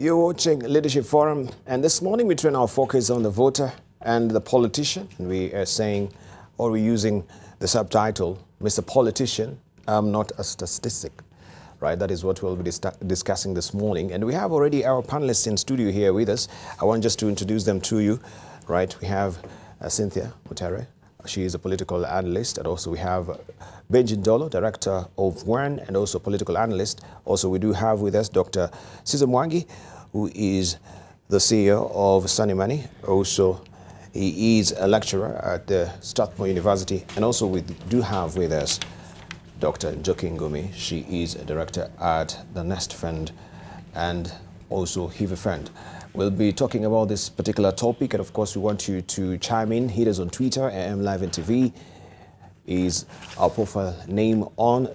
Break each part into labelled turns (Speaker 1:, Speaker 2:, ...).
Speaker 1: You're watching Leadership Forum, and this morning we turn our focus on the voter and the politician. We are saying, or we're using the subtitle, Mr. Politician, I'm not a statistic. Right, that is what we'll be discussing this morning. And we have already our panelists in studio here with us. I want just to introduce them to you. Right, we have Cynthia Mutere. She is a political analyst, and also we have Benji Ndolo, director of Mwangi, and also political analyst. Also, we do have with us Dr. Mwangi, who is the CEO of Sunny. Also, he is a lecturer at the Strathmore University, and also we do have with us Dr. Njoki Ngumi. She is a director at the Nest Fund and also Hive Fund. We'll be talking about this particular topic, and of course we want you to chime in. Hit us on Twitter, AM Live and TV is our profile name on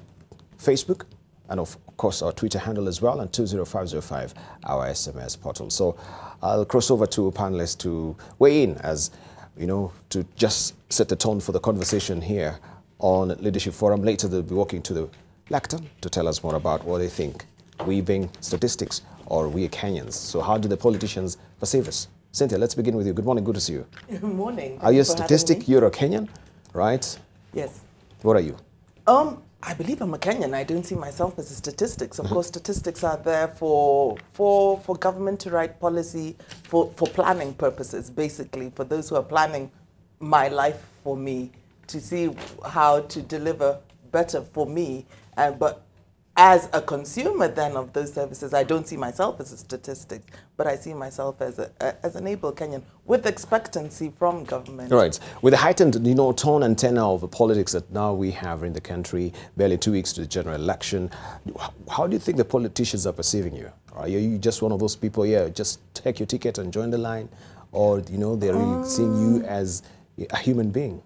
Speaker 1: Facebook, and of course our Twitter handle as well, and 20505 our SMS portal. So I'll cross over to panelists to weigh in, as you know, to just set the tone for the conversation here on Leadership Forum. Later they'll be walking to the lectern to tell us more about what they think, we being statistics or we are Kenyans. So how do the politicians perceive us? Cynthia, let's begin with you. Good morning, good to see you.
Speaker 2: Good morning.
Speaker 1: Are you a statistic? You're a Kenyan, right?
Speaker 2: Yes.
Speaker 1: What are you?
Speaker 2: I believe I'm a Kenyan. I don't see myself as a statistics. Of course, statistics are there for government to write policy, for planning purposes, basically, for those who are planning my life for me, to see how to deliver better for me. But as a consumer then of those services, I don't see myself as a statistic, but I see myself as an able Kenyan with expectancy from government.
Speaker 1: Right. With the heightened, tone and tenor of politics that now we have in the country, barely 2 weeks to the general election, how do you think the politicians are perceiving you? Are you just one of those people, just take your ticket and join the line? Or, they're really seeing you as a human being?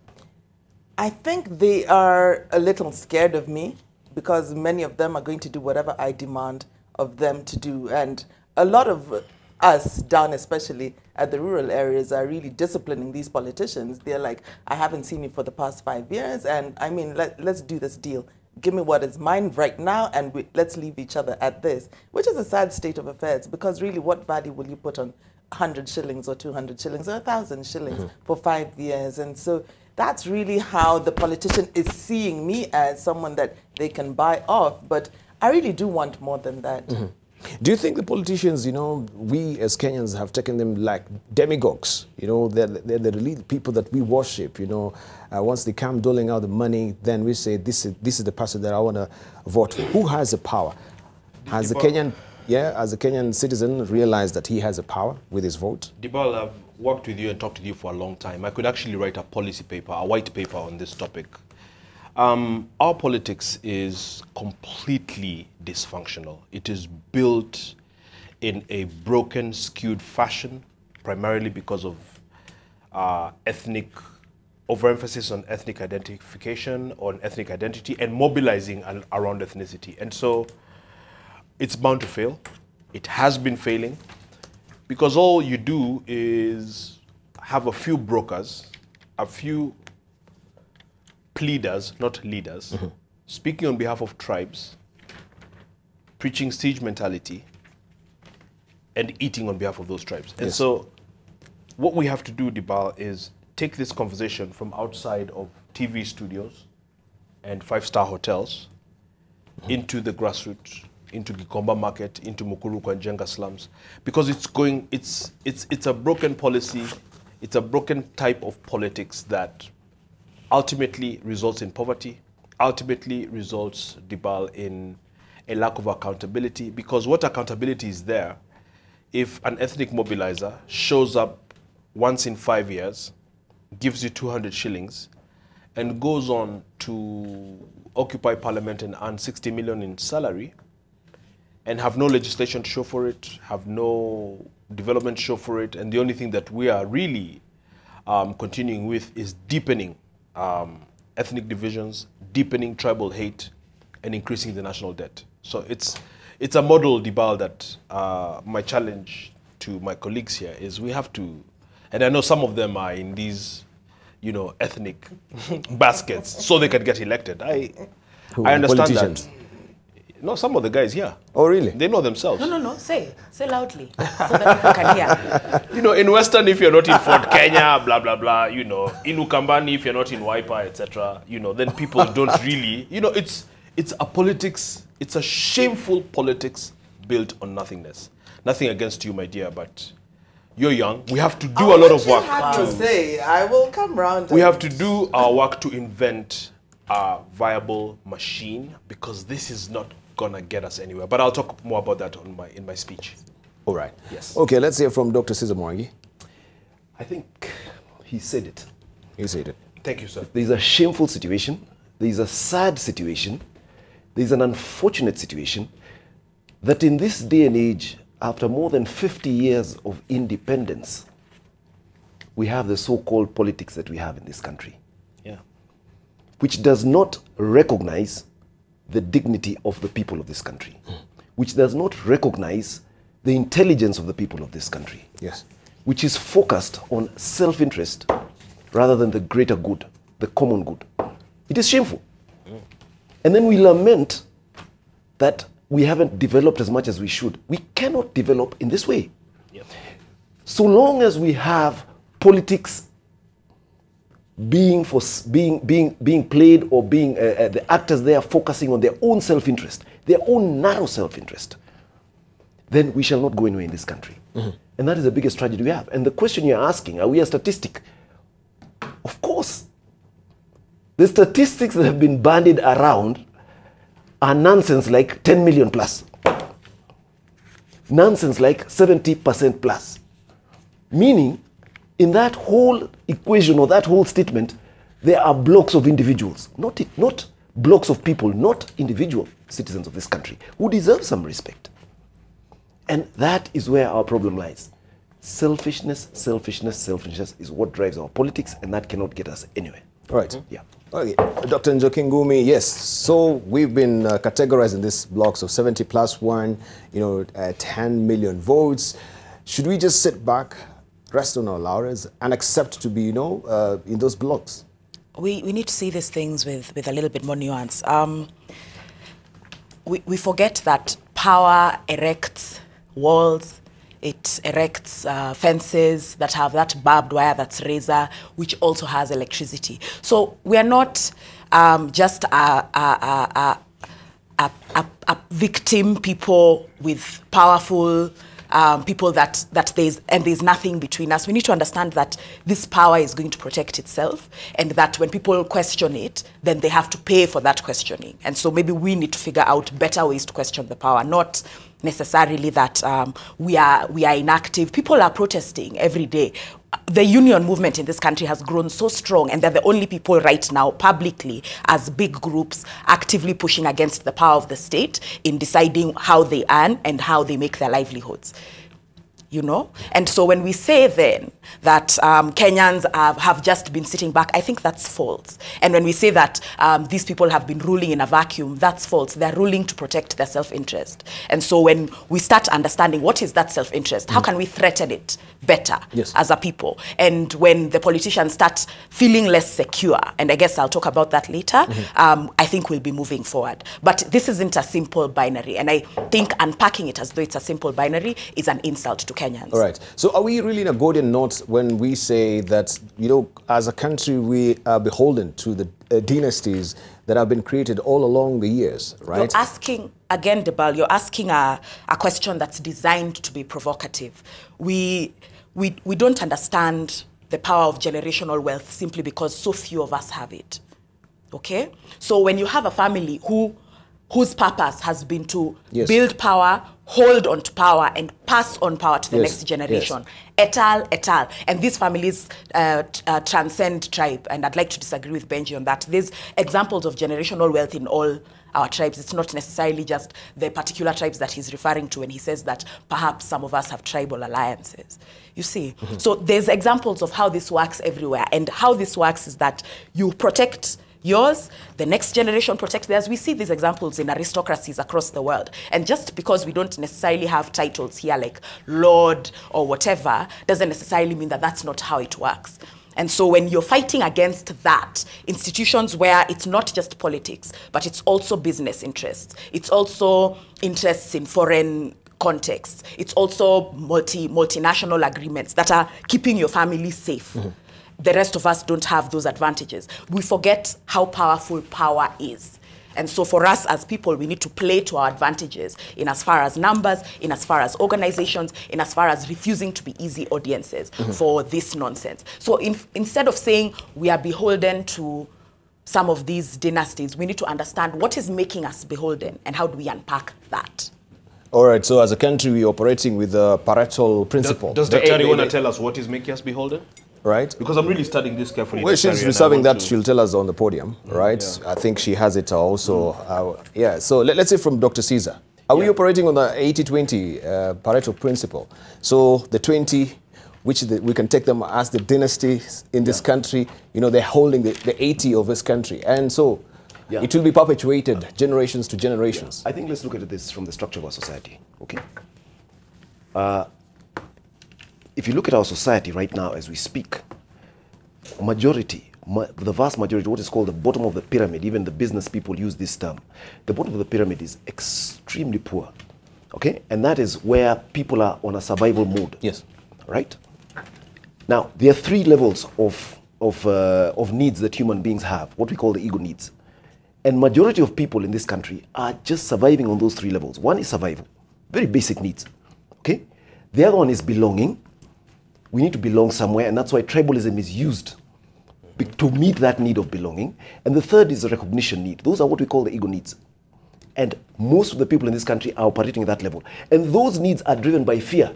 Speaker 2: I think they are a little scared of me, because many of them are going to do whatever I demand of them to do. And a lot of us down, especially at the rural areas, are really disciplining these politicians. They're like, I haven't seen you for the past 5 years, and I mean, let's do this deal. Give me what is mine right now, and let's leave each other at this, which is a sad state of affairs, because really, what value will you put on 100 shillings or 200 shillings or 1,000 shillings for 5 years? And so that's really how the politician is seeing me, as someone that they can buy off. But I really do want more than that.
Speaker 1: Do you think the politicians, we as Kenyans have taken them like demigods? They're the really people that we worship. Once they come doling out the money, then we say, this is the person that I want to vote for. Who has the power? Has the Kenyan, as a Kenyan citizen, realized that he has a power with his vote?
Speaker 3: Debarl, I've worked with you and talked with you for a long time. I could actually write a policy paper, a white paper on this topic. Our politics is completely dysfunctional. It is built in a broken, skewed fashion, primarily because of overemphasis on ethnic identification, on ethnic identity, and mobilizing around ethnicity. And so it's bound to fail. It has been failing, because all you do is have a few brokers, a few pleaders, not leaders, speaking on behalf of tribes, preaching siege mentality, and eating on behalf of those tribes. And so what we have to do, Debarl, is take this conversation from outside of TV studios and five-star hotels into the grassroots, into Gikomba Market, into Mukuru and Jenga slums, because it's a broken policy, it's a broken type of politics that ultimately results in poverty, ultimately results, Debarl, in a lack of accountability. Because what accountability is there if an ethnic mobilizer shows up once in 5 years, gives you 200 shillings, and goes on to occupy parliament and earn 60 million in salary, and have no legislation to show for it, have no development to show for it, and the only thing that we are really continuing with is deepening ethnic divisions, deepening tribal hate, and increasing the national debt. So it's a model, Debarl, that my challenge to my colleagues here is we have to, and I know some of them are in these, ethnic baskets so they can get elected. I understand that No, some of the guys here.
Speaker 1: Oh, really?
Speaker 3: They know themselves.
Speaker 2: No. Say loudly so that people can hear.
Speaker 3: You know, in Western, if you're not in Fort Kenya, blah, blah, blah, you know, in Ukambani, if you're not in Wiper, etc., you know, then people don't really, you know, it's a politics, it's a shameful politics built on nothingness. Nothing against you, my dear, but you're young. We have to do a lot of work.
Speaker 2: I will come round.
Speaker 3: We have to do our work to invent a viable machine, because this is not gonna get us anywhere. But I'll talk more about that in my speech.
Speaker 1: All right.
Speaker 3: Yes.
Speaker 1: Okay, let's hear from Dr. Cesar Mwangi.
Speaker 4: I think he said it.
Speaker 1: You said it.
Speaker 3: Thank you, sir.
Speaker 4: There's a shameful situation. There's a sad situation. There's an unfortunate situation that in this day and age, after more than 50 years of independence, we have the so-called politics that we have in this country,
Speaker 3: Yeah.
Speaker 4: which does not recognize the dignity of the people of this country, which does not recognize the intelligence of the people of this country,
Speaker 1: Yes.
Speaker 4: which is focused on self-interest rather than the greater good, the common good. It is shameful. And then we lament that we haven't developed as much as we should. We cannot develop in this way.
Speaker 3: Yep.
Speaker 4: So long as we have politics being played, or being the actors there focusing on their own self-interest, their own narrow self-interest, then we shall not go anywhere in this country. And that is the biggest tragedy we have. And the question you're asking, are we a statistic? Of course. The statistics that have been bandied around are nonsense like 10 million plus. Nonsense like 70% plus. Meaning, in that whole equation or that whole statement, there are blocks of individuals, not blocks of people, not individual citizens of this country who deserve some respect. And that is where our problem lies. Selfishness, selfishness, selfishness is what drives our politics, and that cannot get us anywhere.
Speaker 1: All right.
Speaker 4: Yeah.
Speaker 1: Okay. Dr. Njoki Ngumi, yes. So we've been categorized in these blocks of 70 plus 1, 10 million votes. Should we just sit back, rest on our laurels, and accept to be, in those blocks?
Speaker 5: We need to see these things with a little bit more nuance. We forget that power erects walls. It erects fences that have that barbed wire, that's razor, which also has electricity. So we are not just a victim people with powerful people that there's nothing between us. We need to understand that this power is going to protect itself, and that when people question it, then they have to pay for that questioning. And so maybe we need to figure out better ways to question the power, not necessarily that we are inactive. People are protesting every day. The union movement in this country has grown so strong, and they're the only people right now publicly as big groups actively pushing against the power of the state in deciding how they earn and how they make their livelihoods. And so when we say then that Kenyans have just been sitting back, I think that's false. And when we say that these people have been ruling in a vacuum, that's false. They're ruling to protect their self-interest. And so when we start understanding what is that self-interest, how can we threaten it better as a people? And when the politicians start feeling less secure, and I guess I'll talk about that later, I think we'll be moving forward. But this isn't a simple binary. And I think unpacking it as though it's a simple binary is an insult to Kenyans.
Speaker 1: All right. So are we really in a golden knot when we say that, as a country, we are beholden to the dynasties that have been created all along the years, right?
Speaker 5: You're asking, again, Debarl, you're asking a question that's designed to be provocative. We don't understand the power of generational wealth simply because so few of us have it, okay? So when you have a family whose purpose has been to build power, hold on to power, and pass on power to the next generation, et al., et al. And these families transcend tribe, and I'd like to disagree with Benji on that. There's examples of generational wealth in all our tribes. It's not necessarily just the particular tribes that he's referring to when he says that perhaps some of us have tribal alliances. You see? So there's examples of how this works everywhere, and how this works is that you protect yours, the next generation protects theirs. We see these examples in aristocracies across the world. And just because we don't necessarily have titles here like Lord or whatever, doesn't necessarily mean that that's not how it works. And so when you're fighting against that, institutions where it's not just politics, but it's also business interests, it's also interests in foreign contexts, it's also multinational agreements that are keeping your family safe. The rest of us don't have those advantages. We forget how powerful power is. And so for us as people, we need to play to our advantages in as far as numbers, in as far as organizations, in as far as refusing to be easy audiences for this nonsense. So instead of saying we are beholden to some of these dynasties, we need to understand what is making us beholden and how do we unpack that.
Speaker 1: All right, so as a country, we're operating with the Pareto principle.
Speaker 3: Does Daktari want to tell us what is making us beholden?
Speaker 1: Right.
Speaker 3: Because I'm really studying this carefully.
Speaker 1: Well, she's reserving that she'll tell us on the podium, right? Yeah. I think she has it also. Yeah, so let's say from Dr. Caesar. Are we operating on the 80-20 Pareto principle? So the 20, which we can take them as the dynasties in this country, you know, they're holding the 80 of this country. And so it will be perpetuated generations to generations.
Speaker 4: I think let's look at this from the structure of our society, okay? If you look at our society right now as we speak, the vast majority, what is called the bottom of the pyramid, even the business people use this term, the bottom of the pyramid is extremely poor, okay? And that is where people are on a survival mode.
Speaker 1: Yes.
Speaker 4: Right? Now, there are three levels of needs that human beings have, what we call the ego needs. And majority of people in this country are just surviving on those three levels. One is survival, very basic needs, okay? The other one is belonging. We need to belong somewhere, and that's why tribalism is used to meet that need of belonging. And the third is the recognition need. Those are what we call the ego needs. And most of the people in this country are operating at that level. And those needs are driven by fear.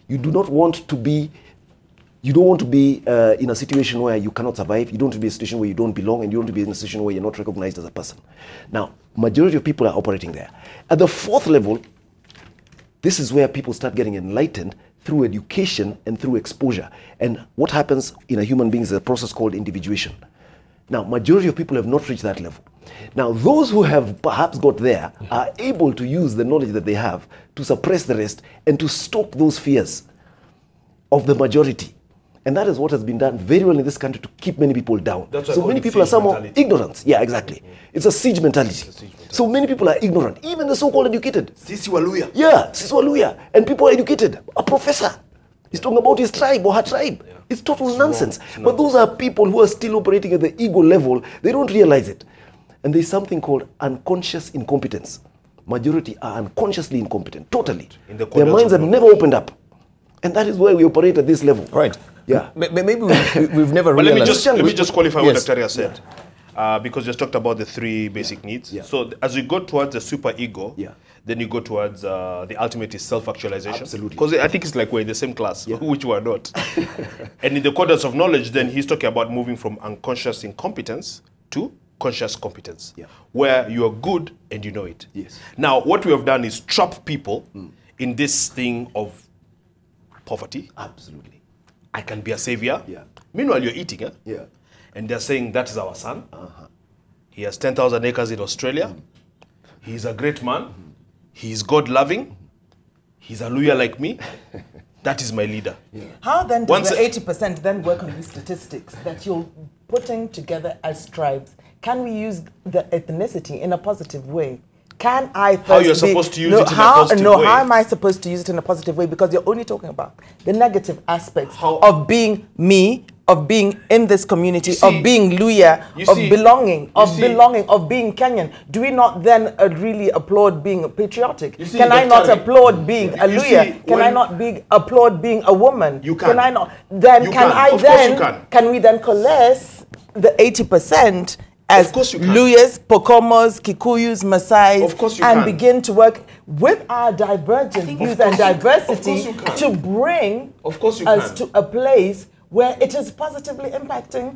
Speaker 4: You do not want to be, you don't want to be in a situation where you cannot survive. You don't want to be in a situation where you don't belong, and you don't want to be in a situation where you're not recognized as a person. Now, majority of people are operating there. At the fourth level, this is where people start getting enlightened through education and through exposure. And what happens in a human being is a process called individuation. Now, majority of people have not reached that level. Now, those who have perhaps got there are able to use the knowledge that they have to suppress the rest and to stoke those fears of the majority. And that is what has been done very well in this country to keep many people down. So many people are somehow ignorant. Yeah, exactly. It's a siege mentality. So many people are ignorant, even the so-called educated.
Speaker 3: Sisi Waluya.
Speaker 4: Yeah, Sisi Waluya. And people are educated. A professor is talking about his tribe or her tribe. Yeah. It's total nonsense. But those are people who are still operating at the ego level. They don't realize it. And there's something called unconscious incompetence. Majority are unconsciously incompetent, totally. Their minds have never opened up. And that is where we operate at this level.
Speaker 1: Right.
Speaker 4: Yeah.
Speaker 1: Maybe we've never
Speaker 3: but
Speaker 1: realized.
Speaker 3: let me just qualify what Dr. said. Because you just talked about the three basic needs. Yeah. So as you go towards the super ego, then you go towards the ultimate is self-actualization.
Speaker 4: Absolutely.
Speaker 3: Because I think it's like we're in the same class, which we're not. And in the quadrants of knowledge, then he's talking about moving from unconscious incompetence to conscious competence, where you are good and you know it.
Speaker 4: Yes.
Speaker 3: Now, what we have done is trap people in this thing of poverty.
Speaker 4: Absolutely.
Speaker 3: I can be a savior.
Speaker 4: Yeah.
Speaker 3: Meanwhile, you're eating,
Speaker 4: Yeah.
Speaker 3: and they're saying that is our son. He has 10,000 acres in Australia. He's a great man. He's God-loving. He's a Luya like me. That is my leader. Yeah.
Speaker 2: How then does the 80% then work on these statistics that you're putting together as tribes? Can we use the ethnicity in a positive way? Can I first
Speaker 3: how you're supposed to use it in a positive way?
Speaker 2: How am I supposed to use it in a positive way? Because you're only talking about the negative aspects of being me, of being in this community, of being Luya, of belonging, of being Kenyan. Do we not then really applaud being patriotic? Can I not applaud being a Luya? Can I not applaud being a woman?
Speaker 3: You can.
Speaker 2: Can I not? Then can we then coalesce the 80% as Luyas, Pokomos, Kikuyus, Maasais, and begin to work with our divergent views and diversity to bring us to a place where it is positively impacting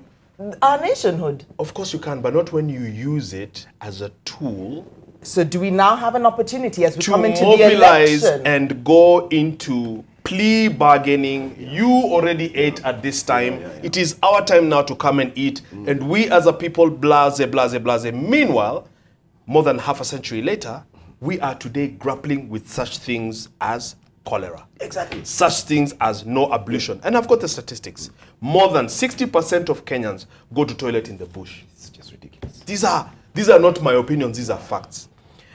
Speaker 2: our nationhood?
Speaker 3: Of course you can, but not when you use it as a tool.
Speaker 2: So do we now have an opportunity as we come into the
Speaker 3: mobilize
Speaker 2: election
Speaker 3: and go into plea bargaining? You already ate at this time. It is our time now to come and eat. And we as a people, blase, blase, blase. Meanwhile, more than half a century later, we are today grappling with such things as cholera.
Speaker 4: Exactly.
Speaker 3: Such things as no ablution. And I've got the statistics. More than 60% of Kenyans go to toilet in the bush.
Speaker 4: It's just ridiculous.
Speaker 3: These are not my opinions, these are facts.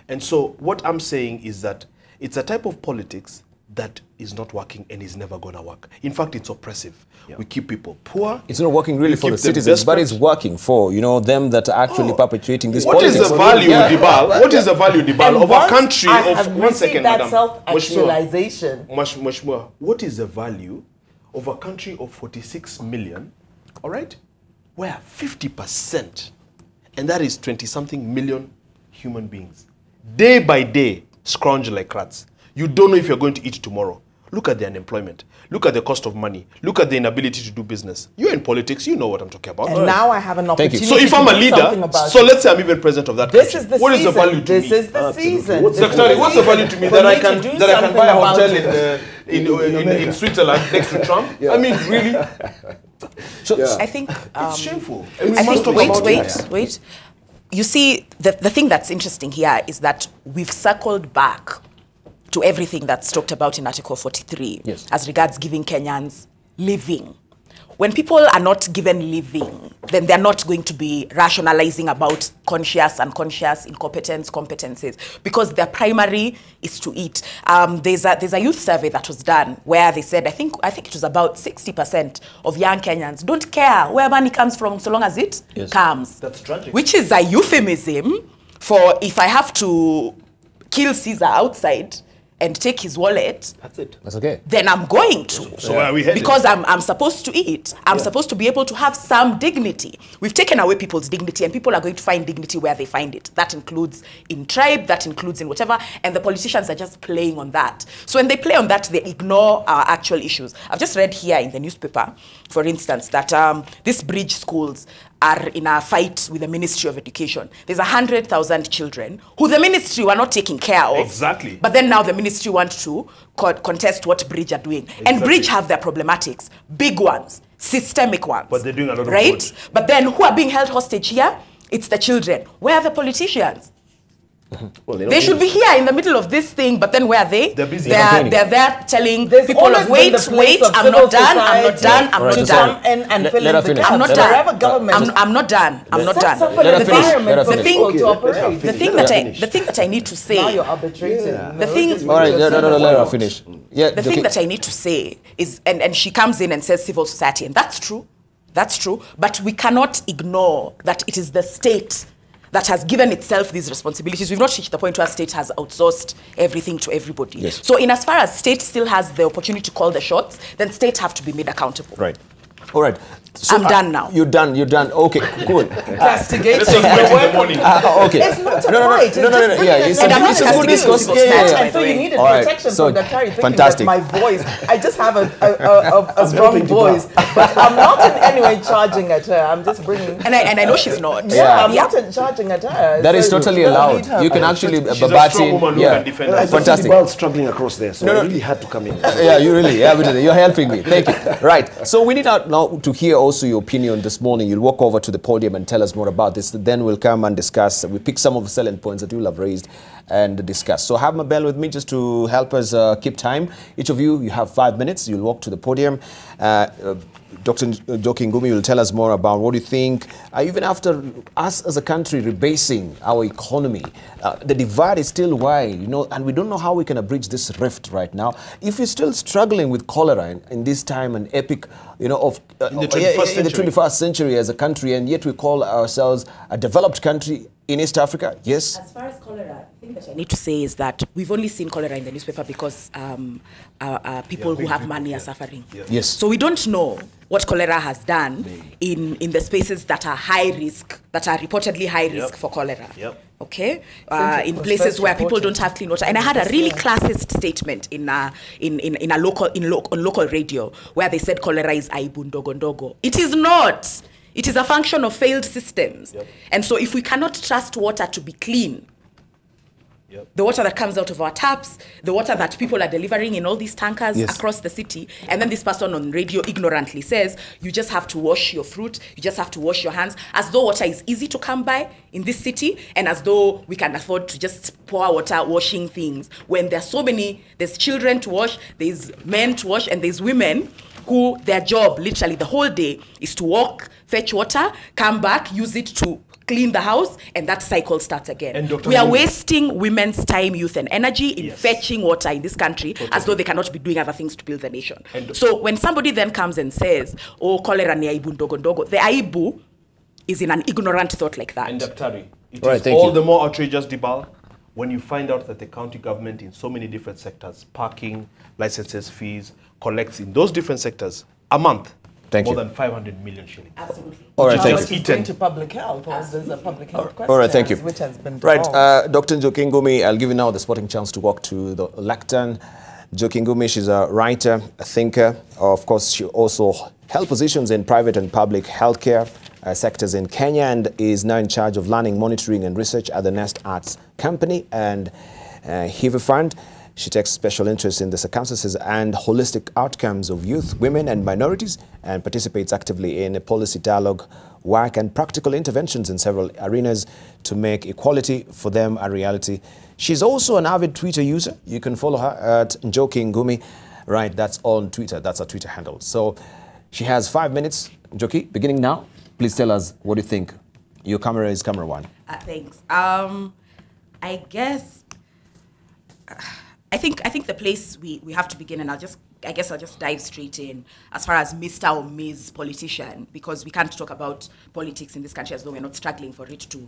Speaker 3: And so what I'm saying is that it's a type of politics that is not working and is never going to work. In fact, it's oppressive. Yeah. We keep people poor.
Speaker 1: It's not working really for the citizens, but it's working for, them that are actually perpetuating this politics.
Speaker 3: What is the value, Debarl? What is the value, Debarl, of a country of... One second,
Speaker 2: that
Speaker 3: madam.
Speaker 2: self-actualization.
Speaker 3: Mashmua, what is the value of a country of 46 million, all right, where 50%, and that is 20-something million human beings, day by day, scrounge like rats. You don't know if you're going to eat tomorrow. Look at the unemployment. Look at the cost of money. Look at the inability to do business. You're in politics. You know what I'm talking about.
Speaker 2: And now I have an opportunity.
Speaker 3: So if I'm a leader, so let's say I'm even president of that country.
Speaker 2: Is the
Speaker 3: what
Speaker 2: season.
Speaker 3: Is the value to
Speaker 2: this
Speaker 3: me?
Speaker 2: Is the season.
Speaker 3: What's the value to me that I can buy a hotel in Switzerland next to Trump? Yeah. I mean, really?
Speaker 5: So I think
Speaker 3: it's shameful.
Speaker 5: Wait. You see, the thing that's interesting here is that we've circled back to everything that's talked about in Article 43 as regards giving Kenyans living. When people are not given living, then they're not going to be rationalizing about conscious, unconscious, incompetence, competencies, because their primary is to eat. There's a youth survey that was done where they said, I think it was about 60% of young Kenyans don't care where money comes from so long as it comes.
Speaker 3: That's tragic.
Speaker 5: Which is a euphemism for if I have to kill Caesar outside and take his wallet,
Speaker 1: that's it. That's okay.
Speaker 5: Then I'm going to.
Speaker 3: So where are we headed?
Speaker 5: Because I'm supposed to eat. I'm supposed to be able to have some dignity. We've taken away people's dignity, and people are going to find dignity where they find it. That includes in tribe, that includes in whatever, and the politicians are just playing on that. So when they play on that, they ignore our actual issues. I've just read here in the newspaper, for instance, that these bridge schools are in a fight with the Ministry of Education. There's 100,000 children who the ministry were not taking care of.
Speaker 3: Exactly.
Speaker 5: But then now the ministry wants to contest what Bridge are doing. Exactly. And Bridge have their problematics, big ones, systemic ones.
Speaker 3: But they're doing a lot of
Speaker 5: right?
Speaker 3: good.
Speaker 5: But then who are being held hostage here? It's the children. Where are the politicians?
Speaker 4: Well,
Speaker 5: they should be here in the middle of this thing, but then where are they?
Speaker 3: They're busy.
Speaker 5: They're there telling people, wait, I'm not done, I'm not done, I'm not done.
Speaker 2: And fill in the
Speaker 5: I'm not
Speaker 2: gaps.
Speaker 5: done.
Speaker 2: Wherever government
Speaker 5: I'm not done. I'm not done. The thing that I need to say.
Speaker 2: Now you're arbitrating.
Speaker 5: The thing.
Speaker 1: All right, let her finish. Yeah.
Speaker 5: The thing that I need to say is, and she comes in and says civil society, and that's true. That's true. But we cannot ignore that it is the state that has given itself these responsibilities. We've not reached the point where state has outsourced everything to everybody.
Speaker 1: Yes.
Speaker 5: So in as far as state still has the opportunity to call the shots, then state have to be made accountable.
Speaker 1: Right. All right. So
Speaker 5: I'm done now.
Speaker 1: You're done. Okay, cool.
Speaker 2: Castigate.
Speaker 3: Let's just wait in the morning.
Speaker 1: Okay.
Speaker 2: It's not a fight.
Speaker 1: No. Yeah, it's a good discourse.
Speaker 2: And so you needed protection from the carry.
Speaker 1: Fantastic.
Speaker 2: My voice. I just have a strong voice, but I'm not in any way charging at her. I'm just bringing.
Speaker 5: And I know she's not.
Speaker 2: I'm not charging at her.
Speaker 1: That is totally allowed. You can actually
Speaker 3: She's a strong woman who can defend her.
Speaker 1: Fantastic.
Speaker 4: Debarl struggling across there, so I really had to come in.
Speaker 1: Yeah, you really. Yeah, you're helping me. Thank you. Right. So we need now to hear also your opinion this morning. You'll walk over to the podium and tell us more about this. Then we'll come and discuss. We pick some of the salient points that you'll have raised and discuss. So have Mabel with me just to help us keep time. Each of you have 5 minutes. You'll walk to the podium. Dr. Njoki Ngumi will tell us more about what you think. Even after us as a country rebasing our economy, the divide is still wide, and we don't know how we can bridge this rift right now. If we're still struggling with cholera in this time, an epic, in the 21st century as a country, and yet we call ourselves a developed country in East Africa, yes?
Speaker 5: As far as cholera, the thing that I need to say is that we've only seen cholera in the newspaper because people who have money are suffering.
Speaker 1: Yes.
Speaker 5: So we don't know what cholera has done in the spaces that are high risk, that are reportedly high risk for cholera. Okay, in places where people don't have clean water. And I had a really classist statement on local radio where they said cholera is aibu ndogo ndogo. It is not. It is a function of failed systems. And so if we cannot trust water to be clean, the water that comes out of our taps, the water that people are delivering in all these tankers across the city. And then this person on radio ignorantly says, you just have to wash your fruit, you just have to wash your hands, as though water is easy to come by in this city, and as though we can afford to just pour water washing things, when there's so many, there's children to wash, there's men to wash, and there's women who their job literally the whole day is to walk, fetch water, come back, use it to clean the house, and that cycle starts again. And we are wasting women's time, youth, and energy in fetching water in this country as though they cannot be doing other things to build the nation. So when somebody then comes and says, oh, cholera ni aibu ndogo ndogo, the aibu is in an ignorant thought like that.
Speaker 3: And Daktari, it is all the more outrageous, Debarl, when you find out that the county government in so many different sectors, parking, licenses, fees, collects in those different sectors a month more than 500 million shillings.
Speaker 5: Absolutely.
Speaker 1: All right, thank you.
Speaker 2: Going to public health, or there's a public health question.
Speaker 1: All right, thank you.
Speaker 2: Which has been
Speaker 1: right, Dr. Njoki Ngumi, I'll give you now the sporting chance to walk to the lectern. Njoki Ngumi, she's a writer, a thinker. Of course, she also held positions in private and public healthcare sectors in Kenya, and is now in charge of learning, monitoring, and research at the Nest Arts Company and Hiva Fund. She takes special interest in the circumstances and holistic outcomes of youth, women, and minorities, and participates actively in a policy dialogue, work, and practical interventions in several arenas to make equality for them a reality. She's also an avid Twitter user. You can follow her at Njoki Ngumi. Right, that's on Twitter. That's her Twitter handle. So she has 5 minutes. Njoki, beginning now, please tell us what you think. Your camera is camera one.
Speaker 5: Thanks. I guess... I think the place we have to begin, and I guess I'll just dive straight in as far as Mr. or Ms. politician, because we can't talk about politics in this country as though we're not struggling for it to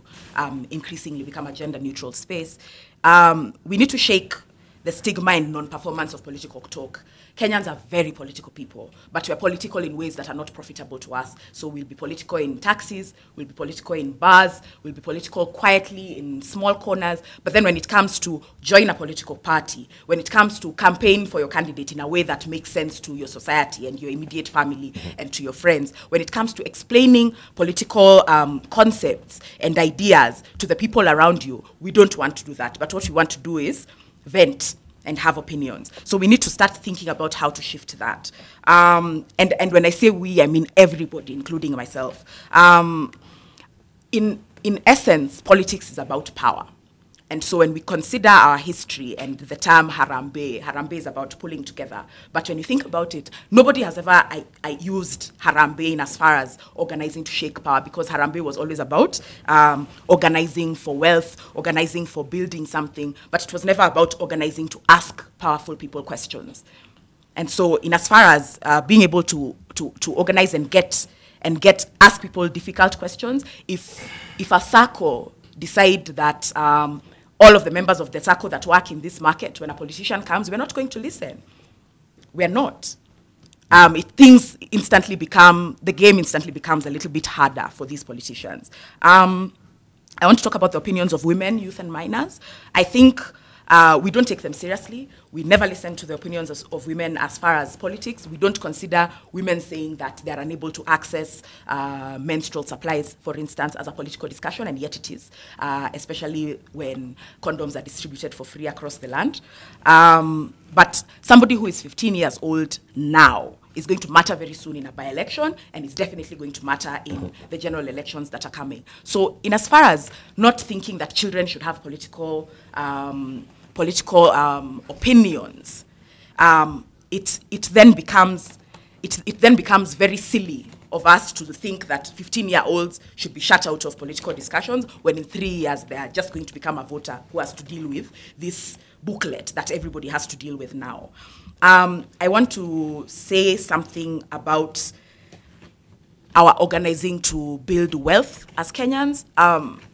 Speaker 5: increasingly become a gender-neutral space. We need to shake the stigma and non-performance of political talk. Kenyans are very political people, but we're political in ways that are not profitable to us. So we'll be political in taxis, we'll be political in bars, we'll be political quietly in small corners. But then when it comes to join a political party, when it comes to campaign for your candidate in a way that makes sense to your society and your immediate family and to your friends, when it comes to explaining political concepts and ideas to the people around you, we don't want to do that. But what we want to do is vent and have opinions. So we need to start thinking about how to shift that. And when I say we, I mean everybody, including myself. In essence, politics is about power. And so when we consider our history and the term Harambee, Harambee is about pulling together. But when you think about it, nobody has ever used Harambee in as far as organizing to shake power, because Harambee was always about organizing for wealth, organizing for building something, but it was never about organizing to ask powerful people questions. And so in as far as being able to organize and ask people difficult questions, if a SACCO decide that all of the members of the SACCO that work in this market, when a politician comes, we're not going to listen. We're not. The game instantly becomes a little bit harder for these politicians. I want to talk about the opinions of women, youth, and minors. I think we don't take them seriously. We never listen to the opinions of women as far as politics. We don't consider women saying that they're unable to access menstrual supplies, for instance, as a political discussion, and yet it is, especially when condoms are distributed for free across the land. But somebody who is 15 years old now is going to matter very soon in a by-election, and it's definitely going to matter in the general elections that are coming. So in as far as not thinking that children should have political opinions, it then becomes very silly of us to think that 15-year-olds should be shut out of political discussions when in 3 years they are just going to become a voter who has to deal with this booklet that everybody has to deal with now. I want to say something about our organizing to build wealth as Kenyans.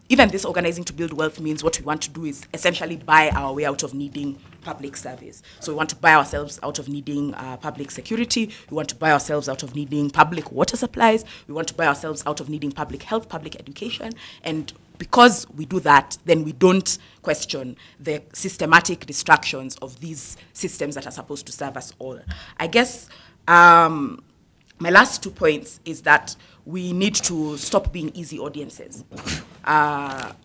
Speaker 5: Even this organizing to build wealth means what we want to do is essentially buy our way out of needing public service. So we want to buy ourselves out of needing public security. We want to buy ourselves out of needing public water supplies. We want to buy ourselves out of needing public health, public education. And because we do that, then we don't question the systematic distractions of these systems that are supposed to serve us all. I guess my last 2 points is that we need to stop being easy audiences.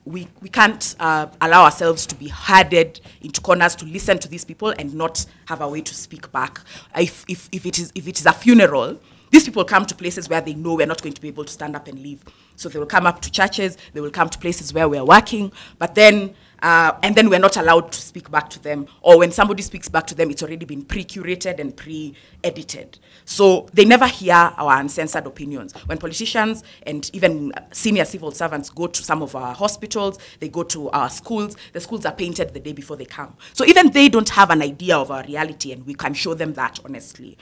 Speaker 5: We can't allow ourselves to be herded into corners to listen to these people and not have a way to speak back. If it is a funeral, these people come to places where they know we're not going to be able to stand up and leave. So they will come up to churches, they will come to places where we're working, but then and then we're not allowed to speak back to them. Or when somebody speaks back to them, it's already been pre-curated and pre-edited. So they never hear our uncensored opinions. When politicians and even senior civil servants go to some of our hospitals, they go to our schools, the schools are painted the day before they come. So even they don't have an idea of our reality, and we can show them that honestly.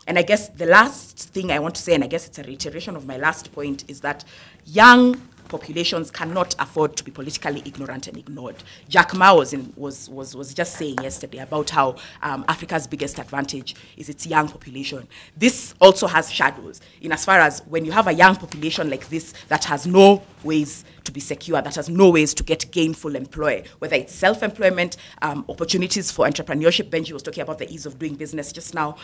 Speaker 5: And I guess the last thing I want to say, and I guess it's a reiteration of my last point, is that young populations cannot afford to be politically ignorant and ignored. Jack Ma was just saying yesterday about how Africa's biggest advantage is its young population. This also has shadows, in as far as when you have a young population like this that has no ways to be secure, that has no ways to get gainful employ, whether it's self-employment, opportunities for entrepreneurship. Benji was talking about the ease of doing business just now,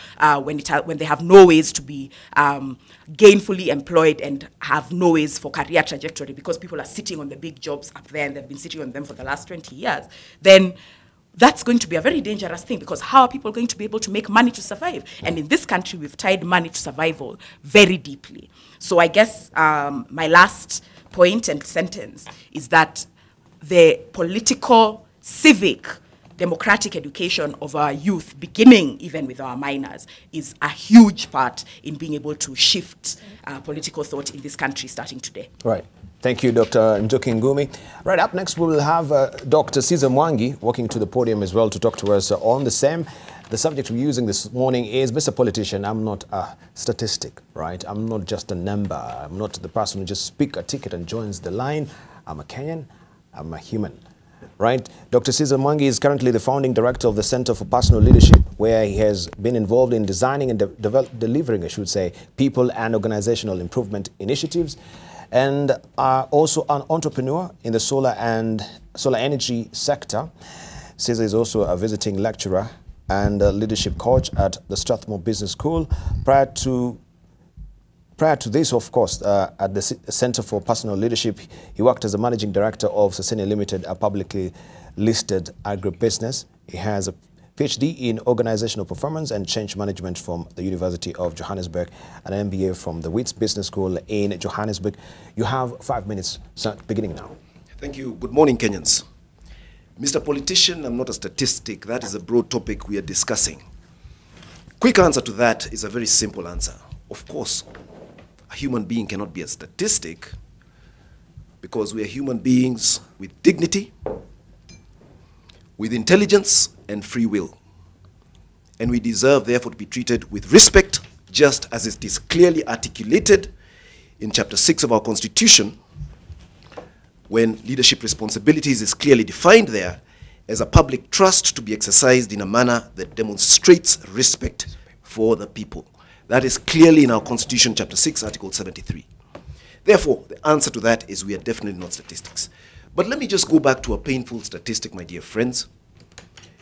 Speaker 5: when they have no ways to be gainfully employed and have no ways for career trajectory because people are sitting on the big jobs up there and they've been sitting on them for the last 20 years, then that's going to be a very dangerous thing, because how are people going to be able to make money to survive? And in this country, we've tied money to survival very deeply. So I guess my last point and sentence is that the political, civic, democratic education of our youth, beginning even with our minors, is a huge part in being able to shift political thought in this country starting today.
Speaker 1: Right. Thank you, Dr. Njoki Ngumi. Right, up next we will have Dr. Cynthia Mwangi walking to the podium as well to talk to us on the same. The subject we're using this morning is, Mr. Politician, I'm not a statistic, right? I'm not just a number. I'm not the person who just speaks a ticket and joins the line. I'm a Kenyan. I'm a human, right? Dr. Cynthia Mwangi is currently the founding director of the Center for Personal Leadership, where he has been involved in designing and delivering, I should say, people and organizational improvement initiatives, and also an entrepreneur in the solar energy sector. Cynthia is also a visiting lecturer and a leadership coach at the Strathmore Business School. Prior to this, of course, at the Center for Personal Leadership, he worked as a managing director of Sasenia Limited, a publicly listed agribusiness. He has a PhD in organizational performance and change management from the University of Johannesburg, and an MBA from the Wits Business School in Johannesburg. You have 5 minutes, beginning now.
Speaker 4: Thank you. Good morning, Kenyans. Mr. Politician, I'm not a statistic. That is a broad topic we are discussing. Quick answer to that is a very simple answer. Of course, a human being cannot be a statistic, because we are human beings with dignity, with intelligence and free will. And we deserve, therefore, to be treated with respect, just as it is clearly articulated in Chapter 6 of our Constitution, when leadership responsibilities is clearly defined there as a public trust to be exercised in a manner that demonstrates respect for the people. That is clearly in our Constitution, Chapter 6, Article 73. Therefore, the answer to that is we are definitely not statistics. But let me just go back to a painful statistic, my dear friends.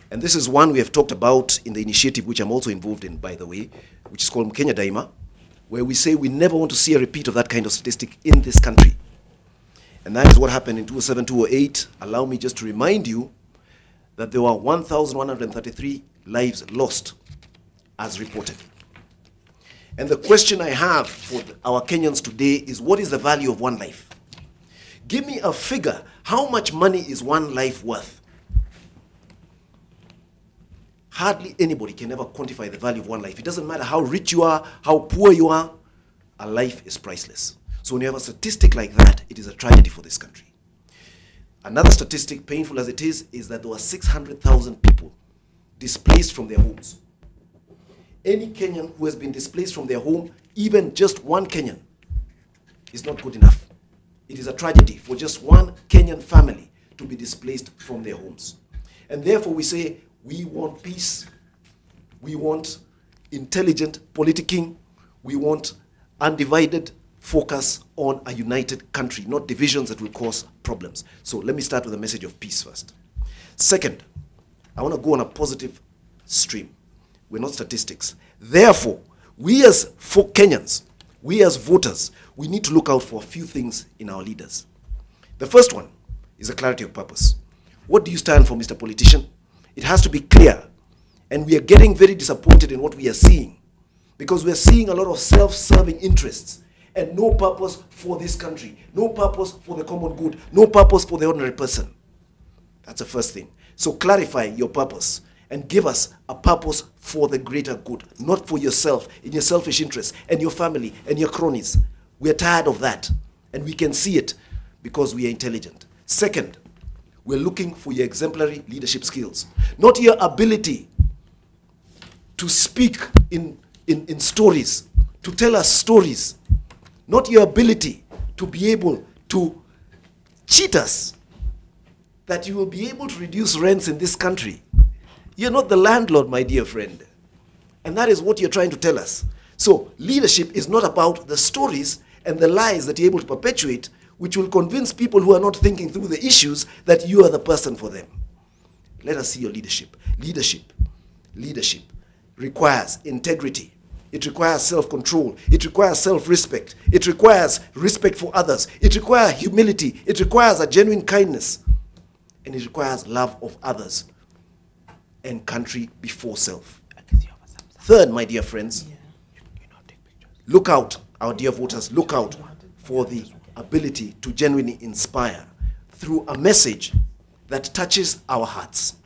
Speaker 4: And this is one we have talked about in the initiative, which I'm also involved in, by the way, which is called Mkenya Daima, where we say we never want to see a repeat of that kind of statistic in this country. And that is what happened in 2007, 2008. Allow me just to remind you that there were 1,133 lives lost as reported. And the question I have for our Kenyans today is, what is the value of one life? Give me a figure. How much money is one life worth? Hardly anybody can ever quantify the value of one life. It doesn't matter how rich you are, how poor you are, a life is priceless. So when you have a statistic like that, it is a tragedy for this country. Another statistic, painful as it is that there were 600,000 people displaced from their homes. Any Kenyan who has been displaced from their home, even just one Kenyan, is not good enough. It is a tragedy for just one Kenyan family to be displaced from their homes. And therefore we say, we want peace, we want intelligent politicking, we want undivided focus on a united country, not divisions that will cause problems. So let me start with a message of peace first. Second, I want to go on a positive stream. We're not statistics. Therefore, we as Kenyans, we as voters, we need to look out for a few things in our leaders. The first one is a clarity of purpose. What do you stand for, Mr. Politician? It has to be clear. And we are getting very disappointed in what we are seeing, because we are seeing a lot of self-serving interests and no purpose for this country, no purpose for the common good, no purpose for the ordinary person. That's the first thing. So clarify your purpose and give us a purpose for the greater good, not for yourself, in your selfish interests and your family and your cronies. We are tired of that, and we can see it because we are intelligent. Second, we're looking for your exemplary leadership skills, not your ability to speak in stories, to tell us stories, not your ability to be able to cheat us, that you will be able to reduce rents in this country. You're not the landlord, my dear friend. And that is what you're trying to tell us. So leadership is not about the stories and the lies that you're able to perpetuate, which will convince people who are not thinking through the issues that you are the person for them. Let us see your leadership. Leadership requires integrity. It requires self-control. It requires self-respect. It requires respect for others. It requires humility. It requires a genuine kindness. And it requires love of others and country before self. Third, my dear friends, look out, our dear voters, look out for the ability to genuinely inspire through a message that touches our hearts,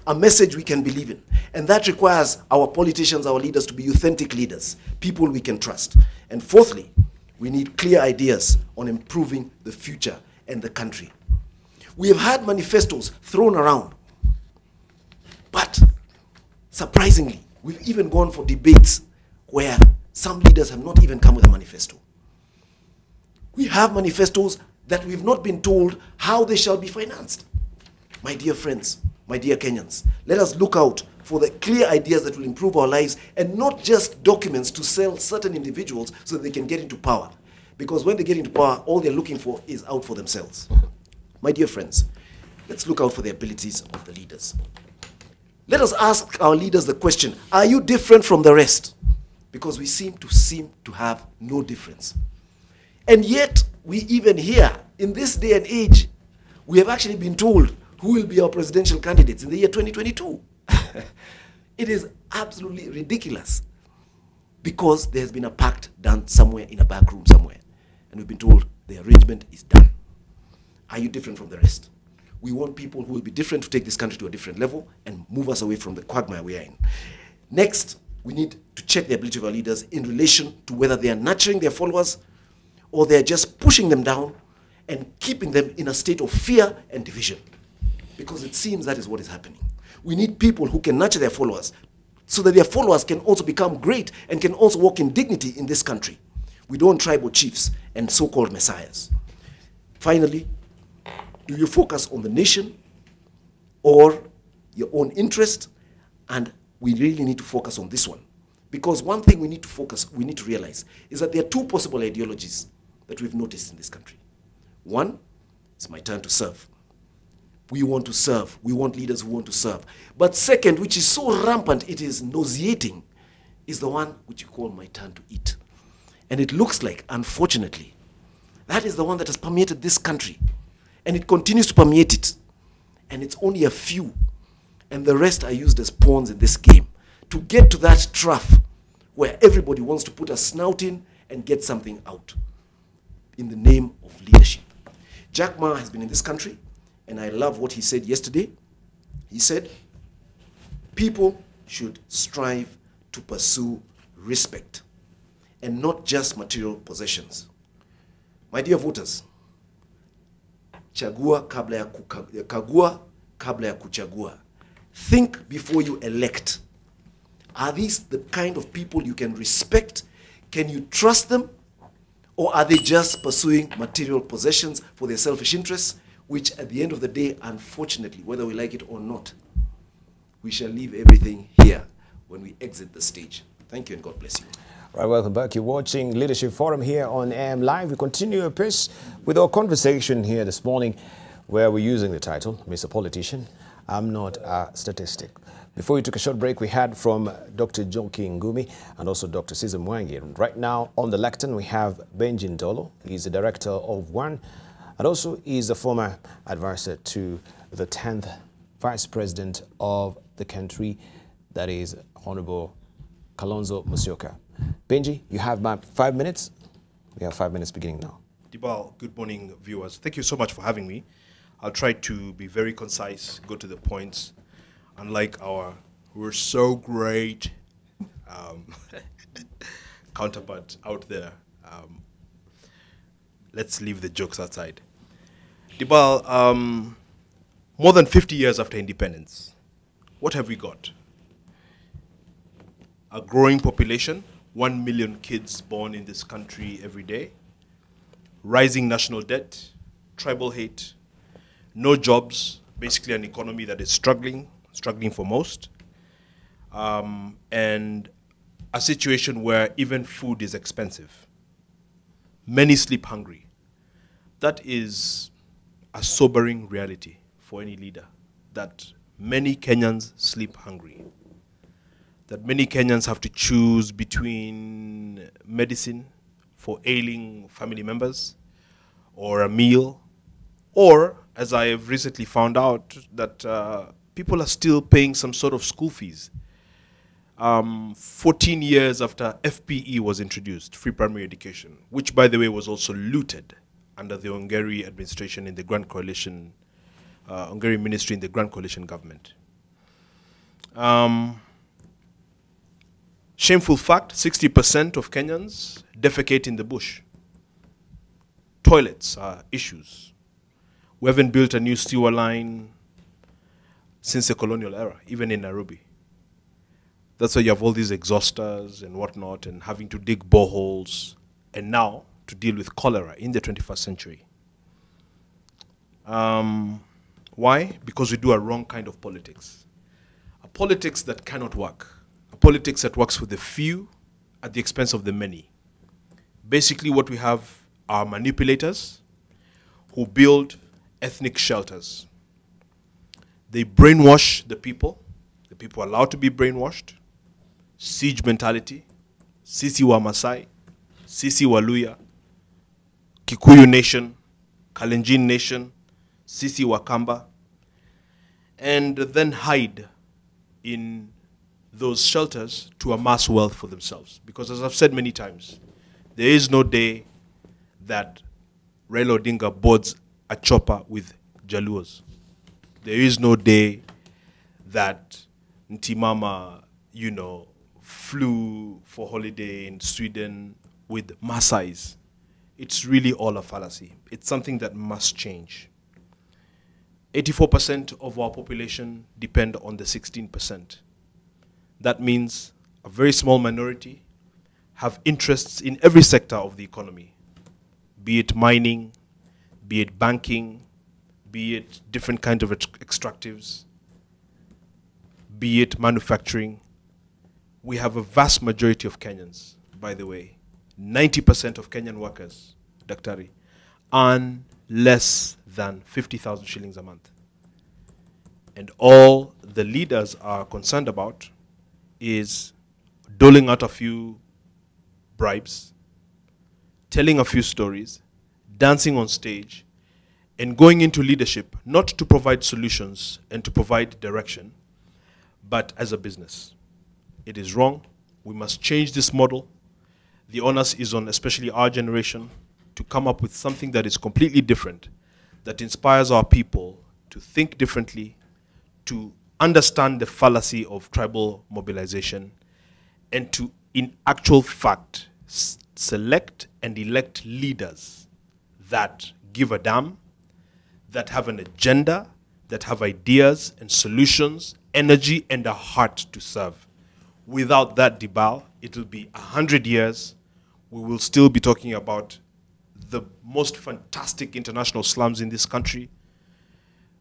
Speaker 4: a message we can believe in. And that requires our politicians, our leaders, to be authentic leaders, people we can trust. And fourthly, we need clear ideas on improving the future and the country. We have had manifestos thrown around, but surprisingly, we've even gone for debates where some leaders have not even come with a manifesto. We have manifestos that we've not been told how they shall be financed. My dear friends, my dear Kenyans, let us look out for the clear ideas that will improve our lives, and not just documents to sell certain individuals so that they can get into power. Because when they get into power, all they're looking for is out for themselves. My dear friends, let's look out for the abilities of the leaders. Let us ask our leaders the question, are you different from the rest? Because we seem to have no difference. And yet, we even here, in this day and age, we have actually been told who will be our presidential candidates in the year 2022. It is absolutely ridiculous, because there has been a pact done somewhere in a back room somewhere, and we've been told the arrangement is done. Are you different from the rest? We want people who will be different to take this country to a different level and move us away from the quagmire we are in. Next, we need to check the ability of our leaders in relation to whether they are nurturing their followers or they are just pushing them down and keeping them in a state of fear and division. Because it seems that is what is happening. We need people who can nurture their followers so that their followers can also become great and can also walk in dignity in this country. We don't want tribal chiefs and so-called messiahs. Finally, do you focus on the nation or your own interest? And we really need to focus on this one. Because one thing we need to realize is that there are two possible ideologies that we've noticed in this country. One, it's my turn to serve. We want to serve. We want leaders who want to serve. But second, which is so rampant, it is nauseating, is the one which you call my turn to eat. And it looks like, unfortunately, that is the one that has permeated this country. And it continues to permeate it. And it's only a few. And the rest are used as pawns in this game to get to that trough where everybody wants to put a snout in and get something out in the name of leadership. Jack Ma has been in this country, and I love what he said yesterday. He said, people should strive to pursue respect and not just material possessions. My dear voters, kagua kabla ya kuchagua. Think before you elect. Are these the kind of people you can respect? Can you trust them? Or are they just pursuing material possessions for their selfish interests, which at the end of the day, unfortunately, whether we like it or not, we shall leave everything here when we exit the stage. Thank you and God bless you.
Speaker 1: All right, welcome back. You're watching Leadership Forum here on AM Live. We continue a pace with our conversation here this morning, where we're using the title, Mr. Politician. I'm not a statistic. Before we took a short break, we had from Dr. Njoki Ngumi and also Dr. Cynthia Mwangi. And right now on the lectern, we have Benji Ndolo. He's the director of ONE, and also he's the former advisor to the 10th Vice President of the country, that is Honorable Kalonzo Musyoka. Benji, you have about 5 minutes. We have 5 minutes beginning now.
Speaker 3: Debarl, good morning, viewers. Thank you so much for having me. I'll try to be very concise, go to the points. Unlike our "we're so great" counterpart out there, let's leave the jokes outside. Debarl, more than 50 years after independence, what have we got? A growing population, 1 million kids born in this country every day, rising national debt, tribal hate, no jobs, basically an economy that is struggling for most, and a situation where even food is expensive. Many sleep hungry. That is a sobering reality for any leader, that many Kenyans sleep hungry, that many Kenyans have to choose between medicine for ailing family members, or a meal, or, as I have recently found out, that people are still paying some sort of school fees. 14 years after FPE was introduced, free primary education, which, by the way, was also looted under the Hungary administration in the Grand Coalition, Hungary ministry in the Grand Coalition government. Shameful fact, 60% of Kenyans defecate in the bush. Toilets are issues. We haven't built a new sewer line since the colonial era, even in Nairobi. That's why you have all these exhausters and whatnot, and having to dig boreholes, and now to deal with cholera in the 21st century. Why? Because we do a wrong kind of politics. A politics that cannot work. A politics that works for the few at the expense of the many. Basically what we have are manipulators who build ethnic shelters. They brainwash the people are allowed to be brainwashed. Siege mentality, Sisi wa Masai, Sisi wa Luya, Kikuyu nation, Kalenjin nation, Sisi wa Kamba, and then hide in those shelters to amass wealth for themselves. Because as I've said many times, there is no day that Raila Odinga boards a chopper with Jaluos. There is no day that Ntimama, flew for holiday in Sweden with Maasais. It's really all a fallacy. It's something that must change. 84% of our population depend on the 16%. That means a very small minority have interests in every sector of the economy, be it mining, be it banking, be it different kinds of extractives, be it manufacturing. We have a vast majority of Kenyans, by the way. 90% of Kenyan workers, Daktari, earn less than 50,000 shillings a month. And all the leaders are concerned about is doling out a few bribes, telling a few stories, dancing on stage, and going into leadership not to provide solutions and to provide direction, but as a business. It is wrong. We must change this model. The onus is on especially our generation to come up with something that is completely different, that inspires our people to think differently, to understand the fallacy of tribal mobilization, and to, in actual fact, select and elect leaders that give a damn, that have an agenda, that have ideas and solutions, energy and a heart to serve. Without that, Debarl, it will be 100 years. We will still be talking about the most fantastic international slums in this country,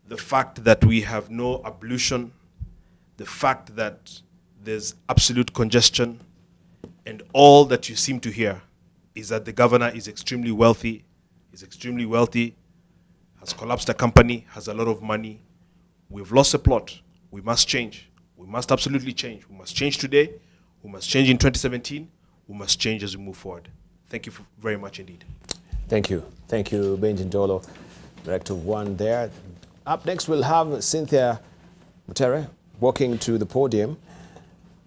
Speaker 3: the fact that we have no ablution, the fact that there's absolute congestion, and all that you seem to hear is that the governor is extremely wealthy, has collapsed a company, has a lot of money, We've lost a plot. We must change. We must absolutely change. We must change today. We must change in 2017. We must change as we move forward. Thank you very much indeed.
Speaker 1: Thank you. Thank you, Benji Ndolo, Director 1 there. Up next, we'll have Cynthia Mutere walking to the podium.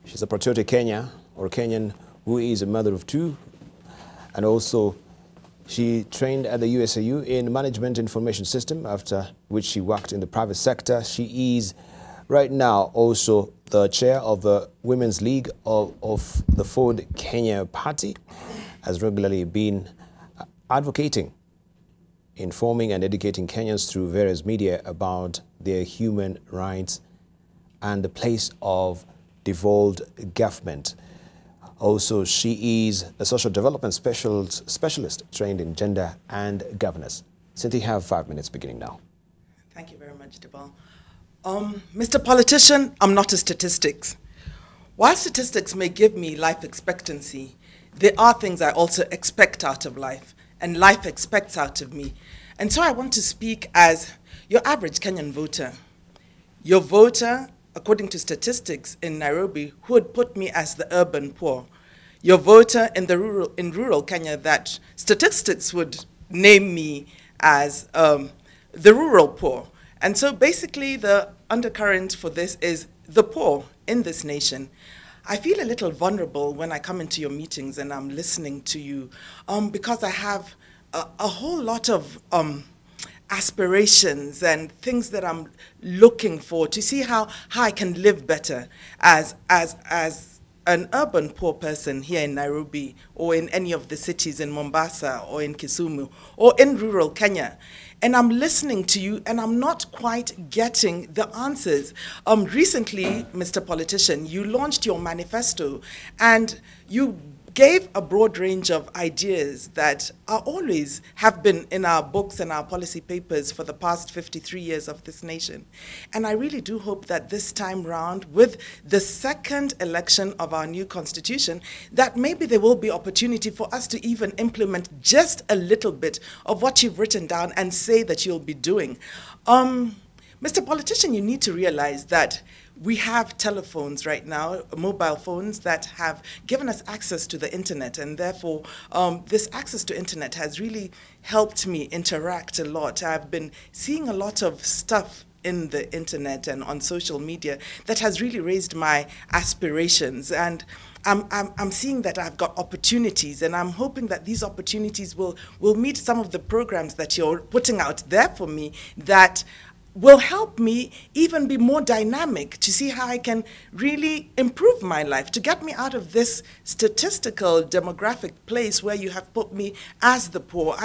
Speaker 1: She's a patriotic Kenyan who is a mother of 2. And also, she trained at the USAU in Management Information System, after which she worked in the private sector. She is right now also the chair of the Women's League of the Ford Kenya Party, has regularly been advocating, informing and educating Kenyans through various media about their human rights and the place of devolved government. Also, she is a social development specialist trained in gender and governance. Cynthia, you have 5 minutes beginning now.
Speaker 2: Thank you very much, Debarl. Mr. Politician, I'm not a statistics. While statistics may give me life expectancy, there are things I also expect out of life, and life expects out of me. And so I want to speak as your average Kenyan voter. Your voter, according to statistics in Nairobi, who would put me as the urban poor. Your voter in rural Kenya, that statistics would name me as the rural poor. And so basically the undercurrent for this is the poor in this nation. I feel a little vulnerable when I come into your meetings and I'm listening to you because I have a whole lot of aspirations and things that I'm looking for to see how I can live better as an urban poor person here in Nairobi or in any of the cities in Mombasa or in Kisumu or in rural Kenya. And I'm listening to you and I'm not quite getting the answers. Recently, Mr. Politician, you launched your manifesto and you gave a broad range of ideas that are always have been in our books and our policy papers for the past 53 years of this nation. And I really do hope that this time round, with the second election of our new constitution, that maybe there will be opportunity for us to even implement just a little bit of what you've written down and say that you'll be doing. Mr. Politician, you need to realize that we have telephones right now, mobile phones that have given us access to the internet, and therefore this access to internet has really helped me interact a lot. I've been seeing a lot of stuff in the internet and on social media that has really raised my aspirations, and I'm seeing that I've got opportunities, and I'm hoping that these opportunities will meet some of the programs that you're putting out there for me that will help me even be more dynamic to see how I can really improve my life, to get me out of this statistical demographic place where you have put me as the poor.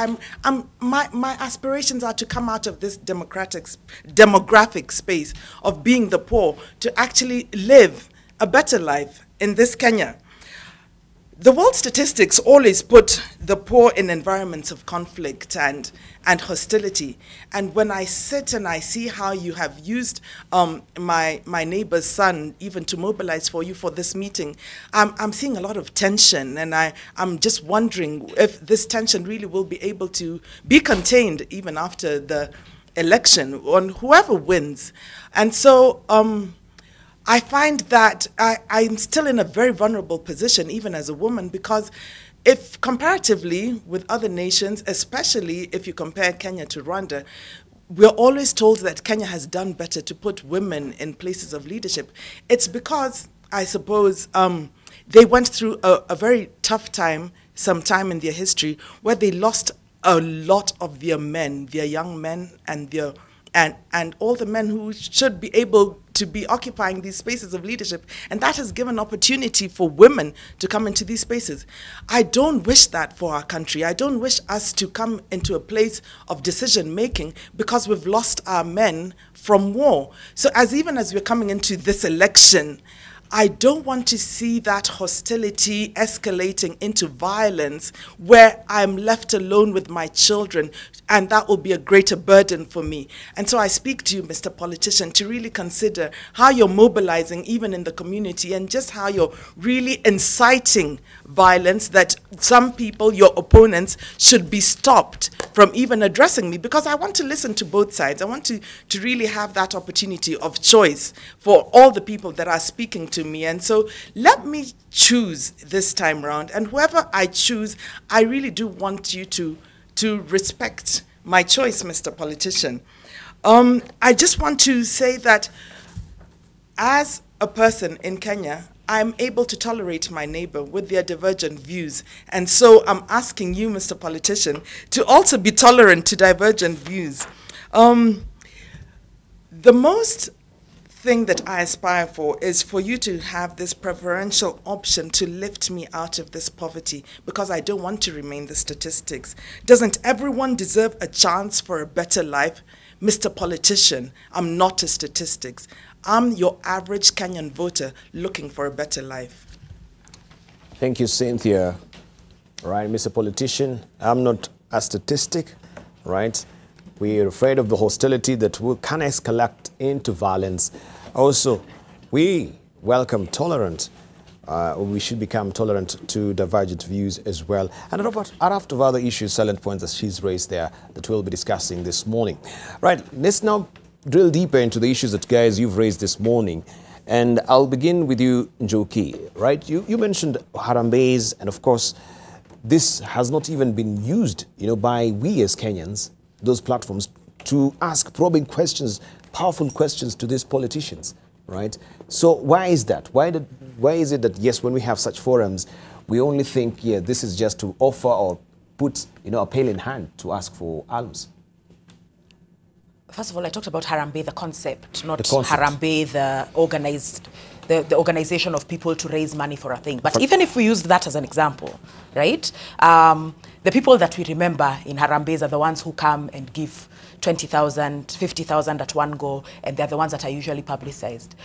Speaker 2: My aspirations are to come out of this demographic space of being the poor to actually live a better life in this Kenya. The world statistics always put the poor in environments of conflict and hostility. And when I sit and I see how you have used my neighbor's son even to mobilize for you for this meeting, I'm seeing a lot of tension, and I'm just wondering if this tension really will be able to be contained even after the election on whoever wins. And so I find that I'm still in a very vulnerable position, even as a woman, because if comparatively with other nations, especially if you compare Kenya to Rwanda, we're always told that Kenya has done better to put women in places of leadership. It's because, I suppose, they went through a very tough time, sometime in their history, where they lost a lot of their men, their young men, and all the men who should be able to be occupying these spaces of leadership. And that has given opportunity for women to come into these spaces. I don't wish that for our country. I don't wish us to come into a place of decision making because we've lost our men from war. So even as we're coming into this election, I don't want to see that hostility escalating into violence where I'm left alone with my children, and that will be a greater burden for me. And so I speak to you, Mr. Politician, to really consider how you're mobilizing even in the community and just how you're really inciting violence, that some people, your opponents, should be stopped from even addressing me, because I want to listen to both sides. I want to really have that opportunity of choice for all the people that are speaking to me. And so let me choose this time around, and whoever I choose, I really do want you to respect my choice, Mr. Politician. I just want to say that as a person in Kenya, I'm able to tolerate my neighbor with their divergent views. And so I'm asking you, Mr. Politician, to also be tolerant to divergent views. The most thing that I aspire for is for you to have this preferential option to lift me out of this poverty, because I don't want to remain the statistics. Doesn't everyone deserve a chance for a better life? Mr. Politician, I'm not a statistics. I'm your average Kenyan voter looking for a better life.
Speaker 1: Thank you, Cynthia. Right, Mr. Politician, I'm not a statistic, right? We're afraid of the hostility that can escalate into violence. Also, we welcome tolerant. We should become tolerant to divergent views as well. And a lot of other issues, salient points that she's raised there that we'll be discussing this morning. Right, let's now drill deeper into the issues that, guys, you've raised this morning. And I'll begin with you, Njoki, right? You mentioned Harambees, and of course, this has not even been used, by we as Kenyans, those platforms, to ask probing questions, powerful questions to these politicians, right? So why is that? Why is it that, yes, when we have such forums, we only think, yeah, this is just to offer or put, a pail in hand to ask for alms?
Speaker 5: First of all, I talked about Harambee, the concept, not Harambee, the organization of people to raise money for a thing. But even if we use that as an example, right? The people that we remember in Harambees are the ones who come and give 20,000, 50,000 at one go, and they're the ones that are usually publicized.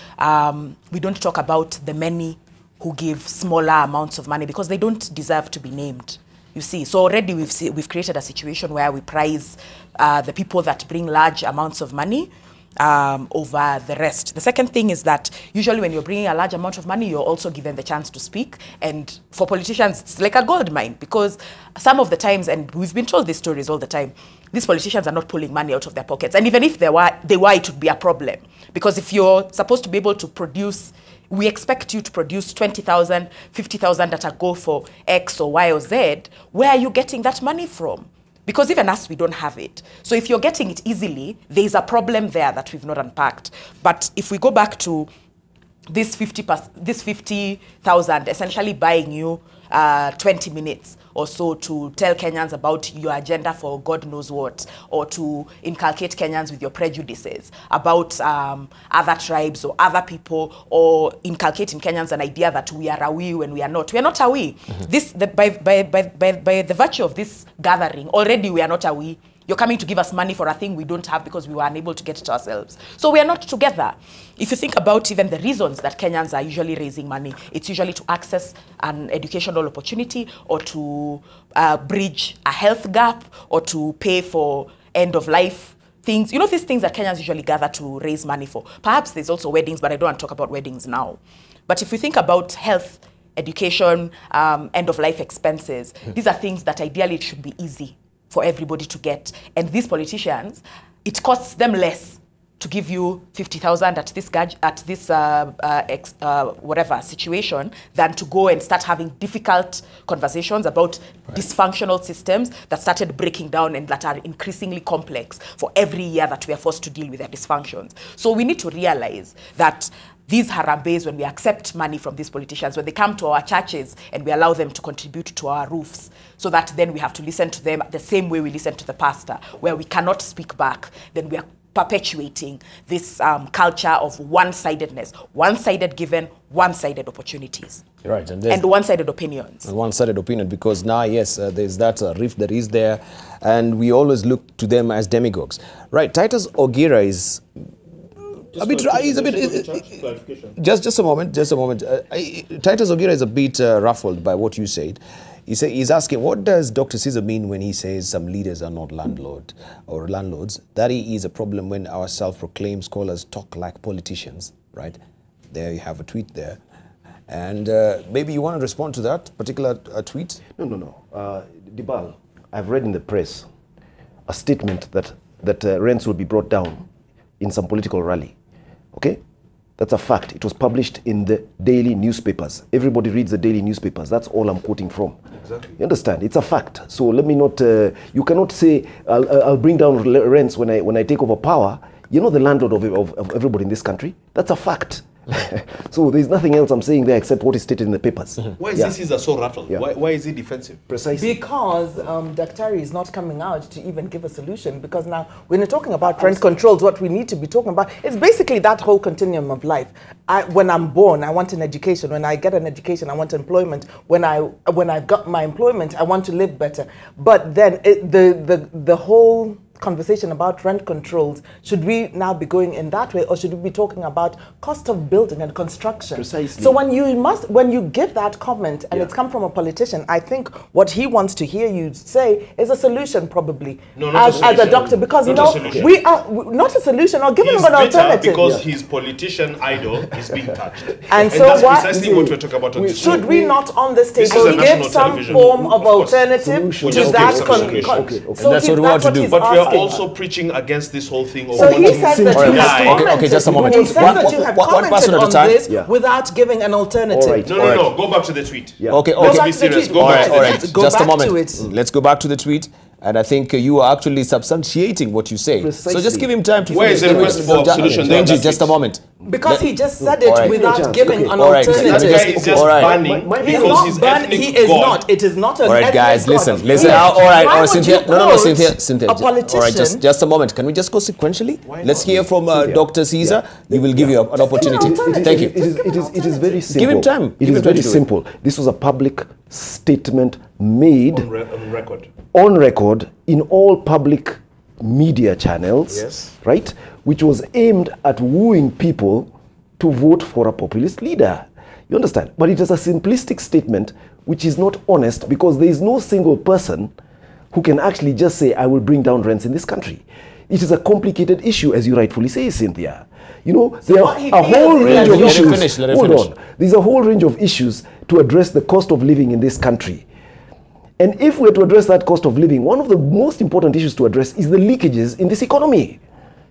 Speaker 5: We don't talk about the many who give smaller amounts of money because they don't deserve to be named. You see, so already we've created a situation where we prize the people that bring large amounts of money over the rest. The second thing is that usually when you're bringing a large amount of money, you're also given the chance to speak. And for politicians, it's like a gold mine, because some of the times, and we've been told these stories all the time, these politicians are not pulling money out of their pockets. And even if they were, it would be a problem. Because if you're supposed to be able to produce, we expect you to produce 20,000, 50,000 at a go for X or Y or Z, where are you getting that money from? Because even us, we don't have it. So if you're getting it easily, there's a problem there that we've not unpacked. But if we go back to this 50,000 essentially buying you 20 minutes or so to tell Kenyans about your agenda for God knows what, or to inculcate Kenyans with your prejudices about other tribes or other people, or inculcating Kenyans an idea that we are a we when we are not. We are not a we. By the virtue of this gathering, already we are not a we. You're coming to give us money for a thing we don't have because we were unable to get it ourselves. So we are not together. If you think about even the reasons that Kenyans are usually raising money, it's usually to access an educational opportunity, or to bridge a health gap, or to pay for end-of-life things. You know, these things that Kenyans usually gather to raise money for. Perhaps there's also weddings, but I don't want to talk about weddings now. But if you think about health, education, end-of-life expenses, these are things that ideally it should be easy for everybody to get. And these politicians, it costs them less to give you 50,000 at this whatever situation than to go and start having difficult conversations about dysfunctional systems that started breaking down and that are increasingly complex for every year that we are forced to deal with their dysfunctions. So we need to realize that these Harambees, when we accept money from these politicians, when they come to our churches and we allow them to contribute to our roofs, so that then we have to listen to them the same way we listen to the pastor, where we cannot speak back, then we are perpetuating this culture of one-sidedness, one-sided given, one-sided opportunities.
Speaker 1: Right,
Speaker 5: and one-sided opinions.
Speaker 1: And one-sided opinion, because now, yes, there's that rift that is there, and we always look to them as demagogues. Right, Titus Ogira is a bit. He's a bit. Just a moment. Just a moment. Titus Ogira is a bit ruffled by what you said. He's asking, what does Dr. Caesar mean when he says some leaders are not landlords? That is a problem when our self-proclaimed scholars talk like politicians, right? There you have a tweet there. And maybe you want to respond to that particular tweet?
Speaker 4: No. Debarl, I've read in the press a statement that rents will be brought down in some political rally. Okay? That's a fact. It was published in the daily newspapers. Everybody reads the daily newspapers. That's all I'm quoting from. Exactly. You understand? It's a fact. So let me not. You cannot say I'll bring down rents when I take over power. You're not the landlord of everybody in this country. That's a fact. So there's nothing else I'm saying there except what is stated in the papers.
Speaker 3: Why is this so rattled? Yeah. Why is he defensive?
Speaker 4: Precisely.
Speaker 2: Because Daktari is not coming out to even give a solution. Because now, when you're talking about rent controls, what we need to be talking about is basically that whole continuum of life. When I'm born, I want an education. When I get an education, I want employment. When I've got my employment, I want to live better. But then the whole conversation about rent controls, should we now be going in that way, or should we be talking about cost of building and construction?
Speaker 4: Precisely.
Speaker 2: So when you give that comment and it's come from a politician, I think what he wants to hear you say is a solution, probably, as a doctor, because we are not a solution, or giving him an alternative.
Speaker 3: Because his politician idol is being touched.
Speaker 2: And so
Speaker 3: that's precisely what we're talking about on this show.
Speaker 2: Should we not on this table give some form of alternative to that?
Speaker 1: So that's what we want to do.
Speaker 3: But we are also preaching against this whole thing.
Speaker 2: So he says that you have commented.
Speaker 1: Okay, just a moment.
Speaker 2: He says that you have commented on this without giving an alternative.
Speaker 4: Right.
Speaker 3: No. Go back to the tweet.
Speaker 1: Yeah. Okay.
Speaker 2: Go back to the tweet.
Speaker 1: All right. Just a moment.
Speaker 2: To
Speaker 1: Let's go back to the tweet. And I think you are actually substantiating what you say.
Speaker 4: Precisely.
Speaker 1: So just give him time to
Speaker 3: Where is the request for solution?
Speaker 1: Benji, just a moment.
Speaker 2: Because he just said it without giving an alternative.
Speaker 3: That guy is just banning because he's ethnic.
Speaker 2: He is not. It is not an
Speaker 1: all right, guys, listen. All right, Cynthia. No, Cynthia.
Speaker 2: A politician.
Speaker 1: All right, just a moment. Can we just go sequentially? Let's hear from Dr. Caesar. He will give you an opportunity. Thank you.
Speaker 4: It is very simple.
Speaker 1: Give him time.
Speaker 4: It is very simple. This was a public statement made on record in all public media channels, right, which was aimed at wooing people to vote for a populist leader. You understand? But it is a simplistic statement which is not honest, because there is no single person who can actually just say, I will bring down rents in this country. It is a complicated issue, as you rightfully say, Cynthia. You know, there are a whole range of issues. Hold on. There's a whole range of issues to address the cost of living in this country. And if we're to address that cost of living, one of the most important issues to address is the leakages in this economy.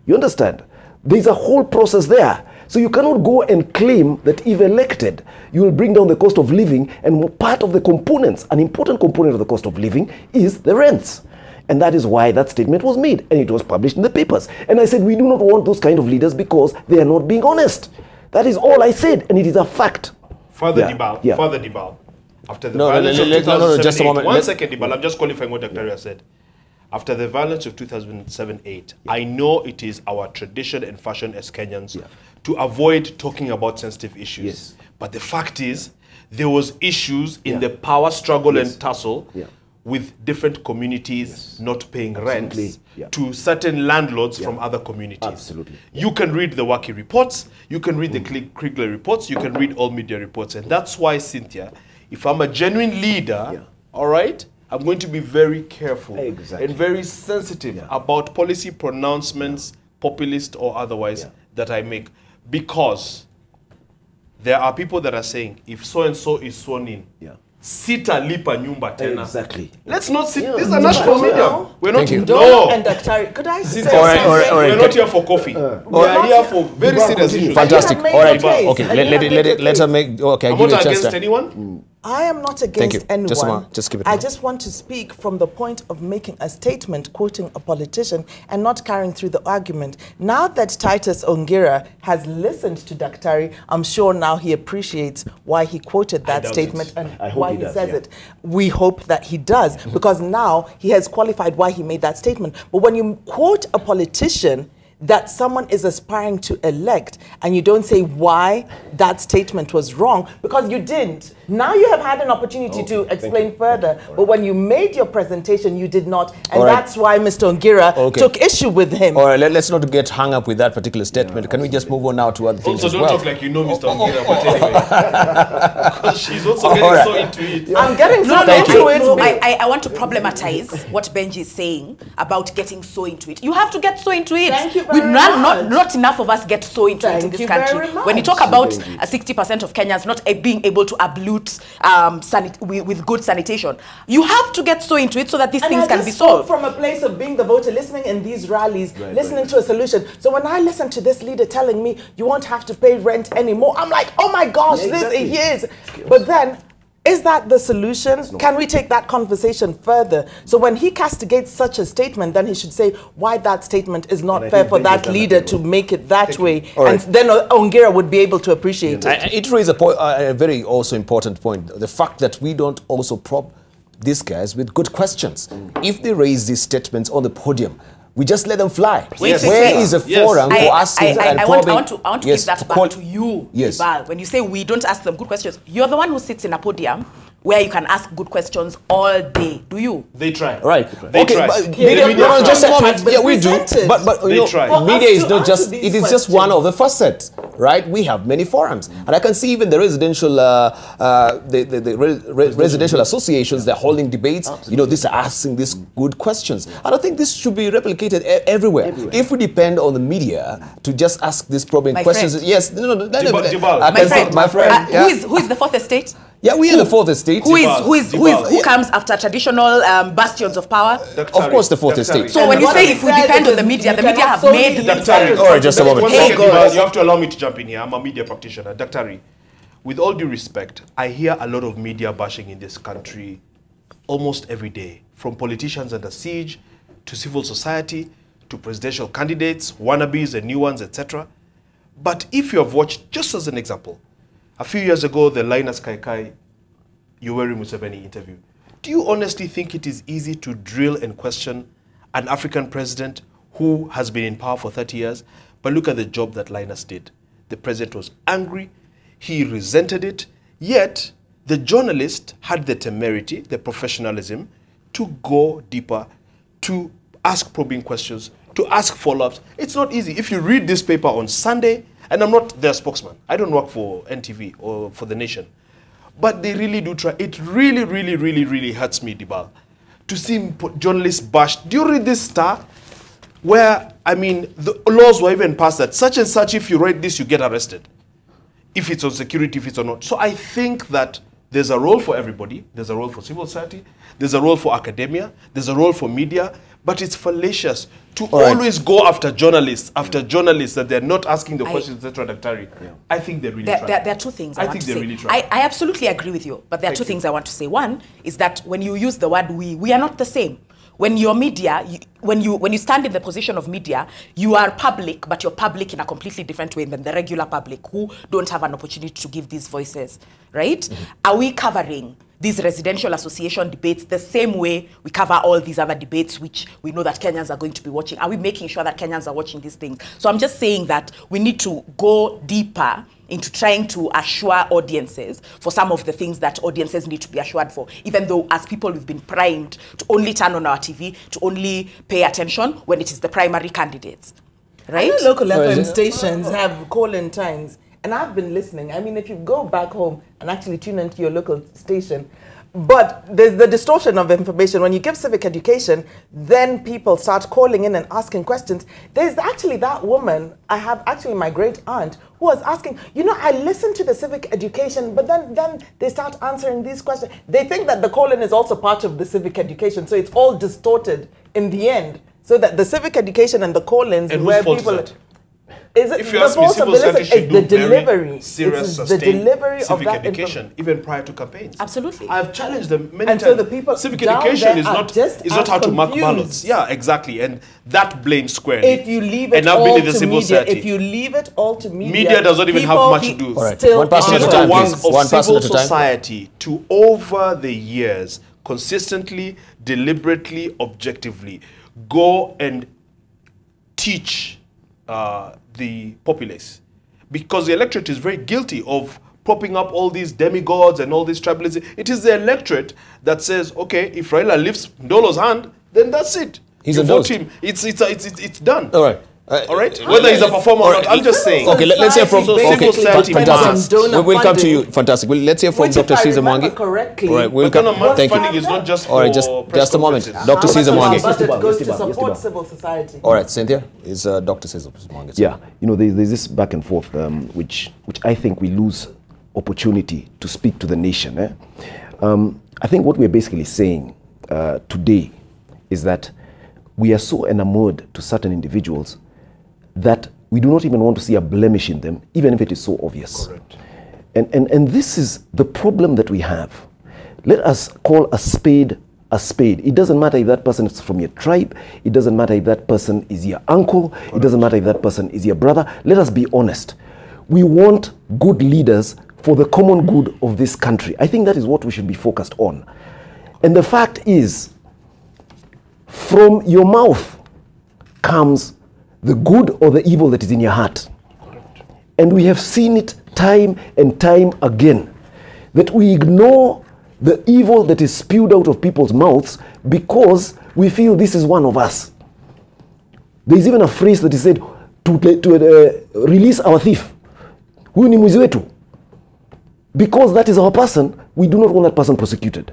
Speaker 4: You understand? There's a whole process there. So you cannot go and claim that if elected, you will bring down the cost of living, and part of the components, an important component of the cost of living, is the rents. And that is why that statement was made, and it was published in the papers. And I said, we do not want those kind of leaders because they are not being honest. That is all I said, and it is a fact.
Speaker 3: Further Debarl. After the violence of 2007,
Speaker 1: just a moment.
Speaker 3: One second, Debarl, I'm just qualifying what Dr. Ria said. After the violence of 2007-8, I know it is our tradition and fashion as Kenyans to avoid talking about sensitive issues. But the fact is, there was issues in the power struggle and tussle with different communities not paying rent to certain landlords from other communities.
Speaker 4: Absolutely.
Speaker 3: You can read the Waki reports, you can read the Kriegler reports, you can read all media reports. And that's why, Cynthia, if I'm a genuine leader, all right, I'm going to be very careful and very sensitive about policy pronouncements, populist or otherwise, that I make. Because there are people that are saying, if so-and-so is sworn in, sita lipa nyumba tena.
Speaker 4: Exactly.
Speaker 3: Let's not sit. This is a national media. We're not.
Speaker 2: No. And Daktari, could I say
Speaker 1: all right.
Speaker 3: We're not here for coffee. We're here for very serious issues.
Speaker 1: Fantastic. All right. Okay. Let her make. Okay.
Speaker 3: I'm not against anyone.
Speaker 2: I am not against anyone.
Speaker 1: Just keep it.
Speaker 2: I just want to speak from the point of making a statement, quoting a politician, and not carrying through the argument. Now that Titus Ogira has listened to Daktari, I'm sure now he appreciates why he quoted that statement and why he says it. We hope that he does, because now he has qualified why he made that statement. But when you quote a politician, that someone is aspiring to elect and you don't say why that statement was wrong, because you didn't. Now you have had an opportunity to explain further, but when you made your presentation, you did not, and that's why Mr. Ongira took issue with him.
Speaker 1: All right, let's not get hung up with that particular statement. Can we just move on now to other things
Speaker 3: also,
Speaker 1: as
Speaker 3: don't
Speaker 1: well?
Speaker 3: talk like you know Mr. Ongira, but anyway. Because she's also getting so into it.
Speaker 2: I'm getting so into it.
Speaker 5: I want to problematize what Benji is saying about getting so into it. You have to get so into it.
Speaker 2: Thank you very
Speaker 5: not enough of us get so into it in this country. When you talk about 60% of Kenyans not being able to ablute with good sanitation, you have to get so into it so that these things can be solved.
Speaker 2: From a place of being the voter, listening in these rallies, listening to a solution. So when I listen to this leader telling me you won't have to pay rent anymore, I'm like, oh my gosh, this is. But then, is that the solution? Can we take that conversation further? So when he castigates such a statement, then he should say why that statement is not fair for that leader to make it that way. And then Ongira would be able to appreciate it.
Speaker 1: It raises a very also important point. The fact that we don't also prop these guys with good questions. If they raise these statements on the podium, we just let them fly. Where is a forum for asking and probing?
Speaker 5: I want to give that back to you, Debarl. When you say we don't ask them good questions, you're the one who sits in a podium where you can ask good questions all day. Do you?
Speaker 3: They try.
Speaker 1: Right.
Speaker 3: They try.
Speaker 1: No, just a moment. Yeah, we do. But you know,
Speaker 3: try.
Speaker 1: media is not just, it is just one of the facets, right? We have many forums. And I can see even the residential, residential associations, they're holding debates. You know, these are asking these good questions. And I think this should be replicated everywhere. If we depend on the media to just ask these probing questions. Yes.
Speaker 5: My friend. Who is the fourth estate?
Speaker 1: Yeah, we are the fourth estate.
Speaker 5: Who comes after traditional bastions of power?
Speaker 1: Of course, the fourth estate.
Speaker 5: So when you say if we depend on the media have made the
Speaker 1: All right, just a moment.
Speaker 3: You have to allow me to jump in here. I'm a media practitioner. Dr. With all due respect, I hear a lot of media bashing in this country almost every day, from politicians under siege, to civil society, to presidential candidates, wannabes and new ones, etc. But if you have watched, just as an example, a few years ago, the Linus Kaikai Yoweri Museveni interview. Do you honestly think it is easy to drill and question an African president who has been in power for 30 years? But look at the job that Linus did. The president was angry. He resented it. Yet, the journalist had the temerity, the professionalism, to go deeper, to ask probing questions, to ask follow-ups. It's not easy. If you read this paper on Sunday, and I'm not their spokesman. I don't work for NTV or for The Nation. But they really do try. It really, really, really, really hurts me, Debarl, to see journalists bashed. Do you read this Star? Where, I mean, the laws were even passed that such and such, if you read this, you get arrested. If it's on security, if it's or not. So I think that there's a role for everybody. There's a role for civil society. There's a role for academia. There's a role for media. But it's fallacious to always go after journalists that they're not asking the questions, etc. Dr. I think they really try.
Speaker 5: There are two things I want to say.
Speaker 3: Really try.
Speaker 5: I absolutely agree with you, but there are two things I want to say. One is that when you use the word we are not the same. When you're media, when you stand in the position of media, you are public, but you're public in a completely different way than the regular public who don't have an opportunity to give these voices, right? Are we covering these residential association debates the same way we cover all these other debates which we know that Kenyans are going to be watching? Are we making sure that Kenyans are watching these things? So I'm just saying that we need to go deeper into trying to assure audiences for some of the things that audiences need to be assured for, even though as people we've been primed to only turn on our TV, to only pay attention when it is the primary candidates, right?
Speaker 2: I know local FM stations have call-in times, and I've been listening. I mean, if you go back home and actually tune into your local station, but there's the distortion of information. When you give civic education, then people start calling in and asking questions. There's actually that woman, I have actually my great aunt, who was asking, you know, I listened to the civic education, but then they start answering these questions. They think that the call-in is also part of the civic education, so it's all distorted in the end. So that the civic education and the call-ins where people... Is it,
Speaker 3: if you ask me, civil society should do very serious,
Speaker 2: the delivery
Speaker 3: civic
Speaker 2: of that
Speaker 3: education, even prior to campaigns.
Speaker 5: Absolutely.
Speaker 3: I've challenged them many times.
Speaker 2: So the people
Speaker 3: civic education is not how to mark ballots. Yeah, exactly. And that blames squarely.
Speaker 2: If you leave it all to media, if you leave it all to media
Speaker 3: does not even have much to do.
Speaker 1: Right. One person at a time, please.
Speaker 3: One person at a time. Society to over the years consistently, deliberately, objectively go and teach the populace, because the electorate is very guilty of propping up all these demigods and all these tribalism. It is the electorate that says, okay, if Raila lifts Ndolo's hand, then that's it.
Speaker 1: He's
Speaker 3: you vote
Speaker 1: endorsed.
Speaker 3: him. It's done.
Speaker 1: All right.
Speaker 3: All right. Whether he's a performer or not, I'm just saying.
Speaker 1: Okay, let's hear from.
Speaker 3: So
Speaker 1: Okay,
Speaker 3: civil society
Speaker 1: fantastic.
Speaker 2: demands.
Speaker 1: We'll come to you. Fantastic. Let's hear from
Speaker 2: Which,
Speaker 1: Dr.
Speaker 2: if I
Speaker 1: Caesar
Speaker 2: remember
Speaker 1: Mwangi.
Speaker 2: correctly,
Speaker 1: All right, we'll
Speaker 3: But
Speaker 1: come.
Speaker 3: no,
Speaker 1: Thank
Speaker 3: funding
Speaker 1: you.
Speaker 3: is not just
Speaker 1: All right,
Speaker 3: for
Speaker 1: just
Speaker 3: press
Speaker 1: a moment.
Speaker 3: conferences.
Speaker 1: Dr. Caesar
Speaker 2: Our
Speaker 1: Mwangi.
Speaker 2: budget
Speaker 4: Yes,
Speaker 2: goes to
Speaker 4: Debarl, yes,
Speaker 2: support
Speaker 4: Debarl.
Speaker 2: civil society.
Speaker 1: All right, Cynthia is Dr. Caesar Mwangi.
Speaker 4: Yeah, you know, there's this back and forth, which I think we lose opportunity to speak to the nation. I think what we're basically saying today is that we are so enamored to certain individuals that we do not even want to see a blemish in them, even if it is so obvious.
Speaker 3: Correct.
Speaker 4: And this is the problem that we have. Let us call a spade a spade. It doesn't matter if that person is from your tribe. It doesn't matter if that person is your uncle. It doesn't matter if that person is your brother. Let us be honest. We want good leaders for the common good of this country. I think that is what we should be focused on. And the fact is, from your mouth comes the good or the evil that is in your heart. And we have seen it time and time again, that we ignore the evil that is spewed out of people's mouths because we feel this is one of us. There is even a phrase that is said to release our thief. Huyu ni mwizi wetu. Because that is our person, we do not want that person prosecuted.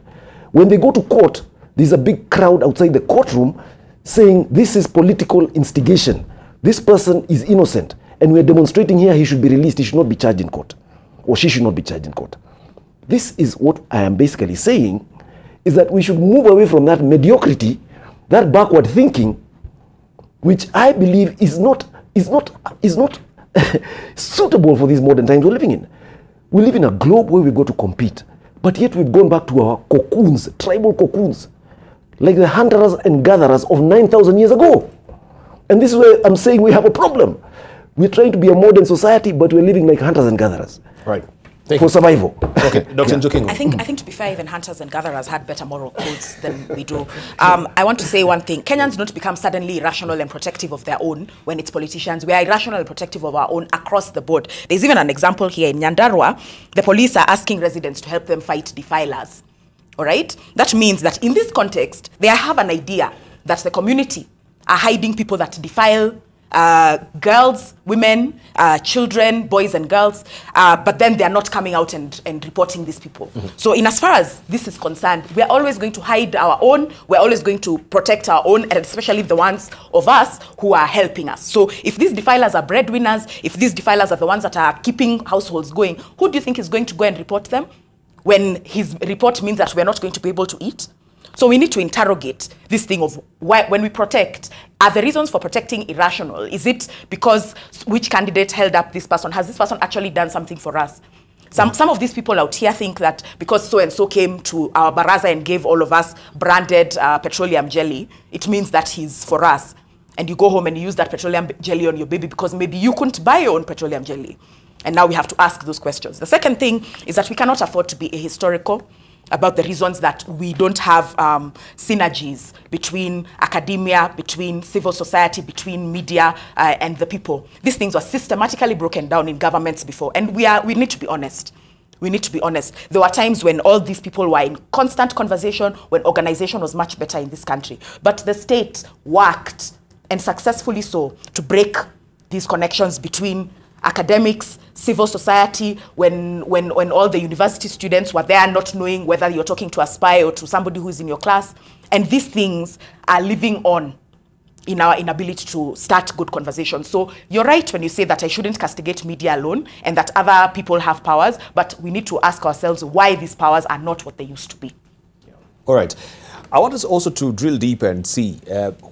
Speaker 4: When they go to court, there's a big crowd outside the courtroom saying this is political instigation. This person is innocent. And we're demonstrating here he should be released. He should not be charged in court. Or she should not be charged in court. This is what I am basically saying, is that we should move away from that mediocrity, that backward thinking, which I believe is not suitable for these modern times we're living in. We live in a globe where we go to compete, but yet we've gone back to our cocoons, tribal cocoons, like the hunters and gatherers of 9,000 years ago. And this is where I'm saying we have a problem. We're trying to be a modern society, but we're living like hunters and gatherers.
Speaker 1: Right.
Speaker 4: For survival.
Speaker 1: Okay, Dr. Njoki Ngumi.
Speaker 5: I think to be fair, even hunters and gatherers had better moral codes than we do. I want to say one thing. Kenyans don't become suddenly irrational and protective of their own when it's politicians. We are irrational and protective of our own across the board. There's even an example here in Nyandarua. The police are asking residents to help them fight defilers. All right? That means that in this context, they have an idea that the community are hiding people that defile girls, women, children, boys and girls, but then they are not coming out and reporting these people. So in as far as this is concerned, we are always going to hide our own, we're always going to protect our own, and especially the ones of us who are helping us. So if these defilers are breadwinners, if these defilers are the ones that are keeping households going, who do you think is going to go and report them when his report means that we're not going to be able to eat? So we need to interrogate this thing of why, when we protect, are the reasons for protecting irrational? Is it because which candidate held up this person? Has this person actually done something for us? Some of these people out here think that because so-and-so came to our baraza and gave all of us branded petroleum jelly, it means that he's for us. And you go home and you use that petroleum jelly on your baby because maybe you couldn't buy your own petroleum jelly. And now we have to ask those questions. The second thing is that we cannot afford to be ahistorical about the reasons that we don't have synergies between academia, between civil society, between media and the people. These things were systematically broken down in governments before, and we need to be honest. We need to be honest. There were times when all these people were in constant conversation, when organization was much better in this country. But the state worked, and successfully so, to break these connections between academics, civil society, when all the university students were there not knowing whether you're talking to a spy or to somebody who's in your class. And these things are living on in our inability to start good conversations. So you're right when you say that I shouldn't castigate media alone and that other people have powers, but we need to ask ourselves why these powers are not what they used to be.
Speaker 1: All right. I want us also to drill deeper and see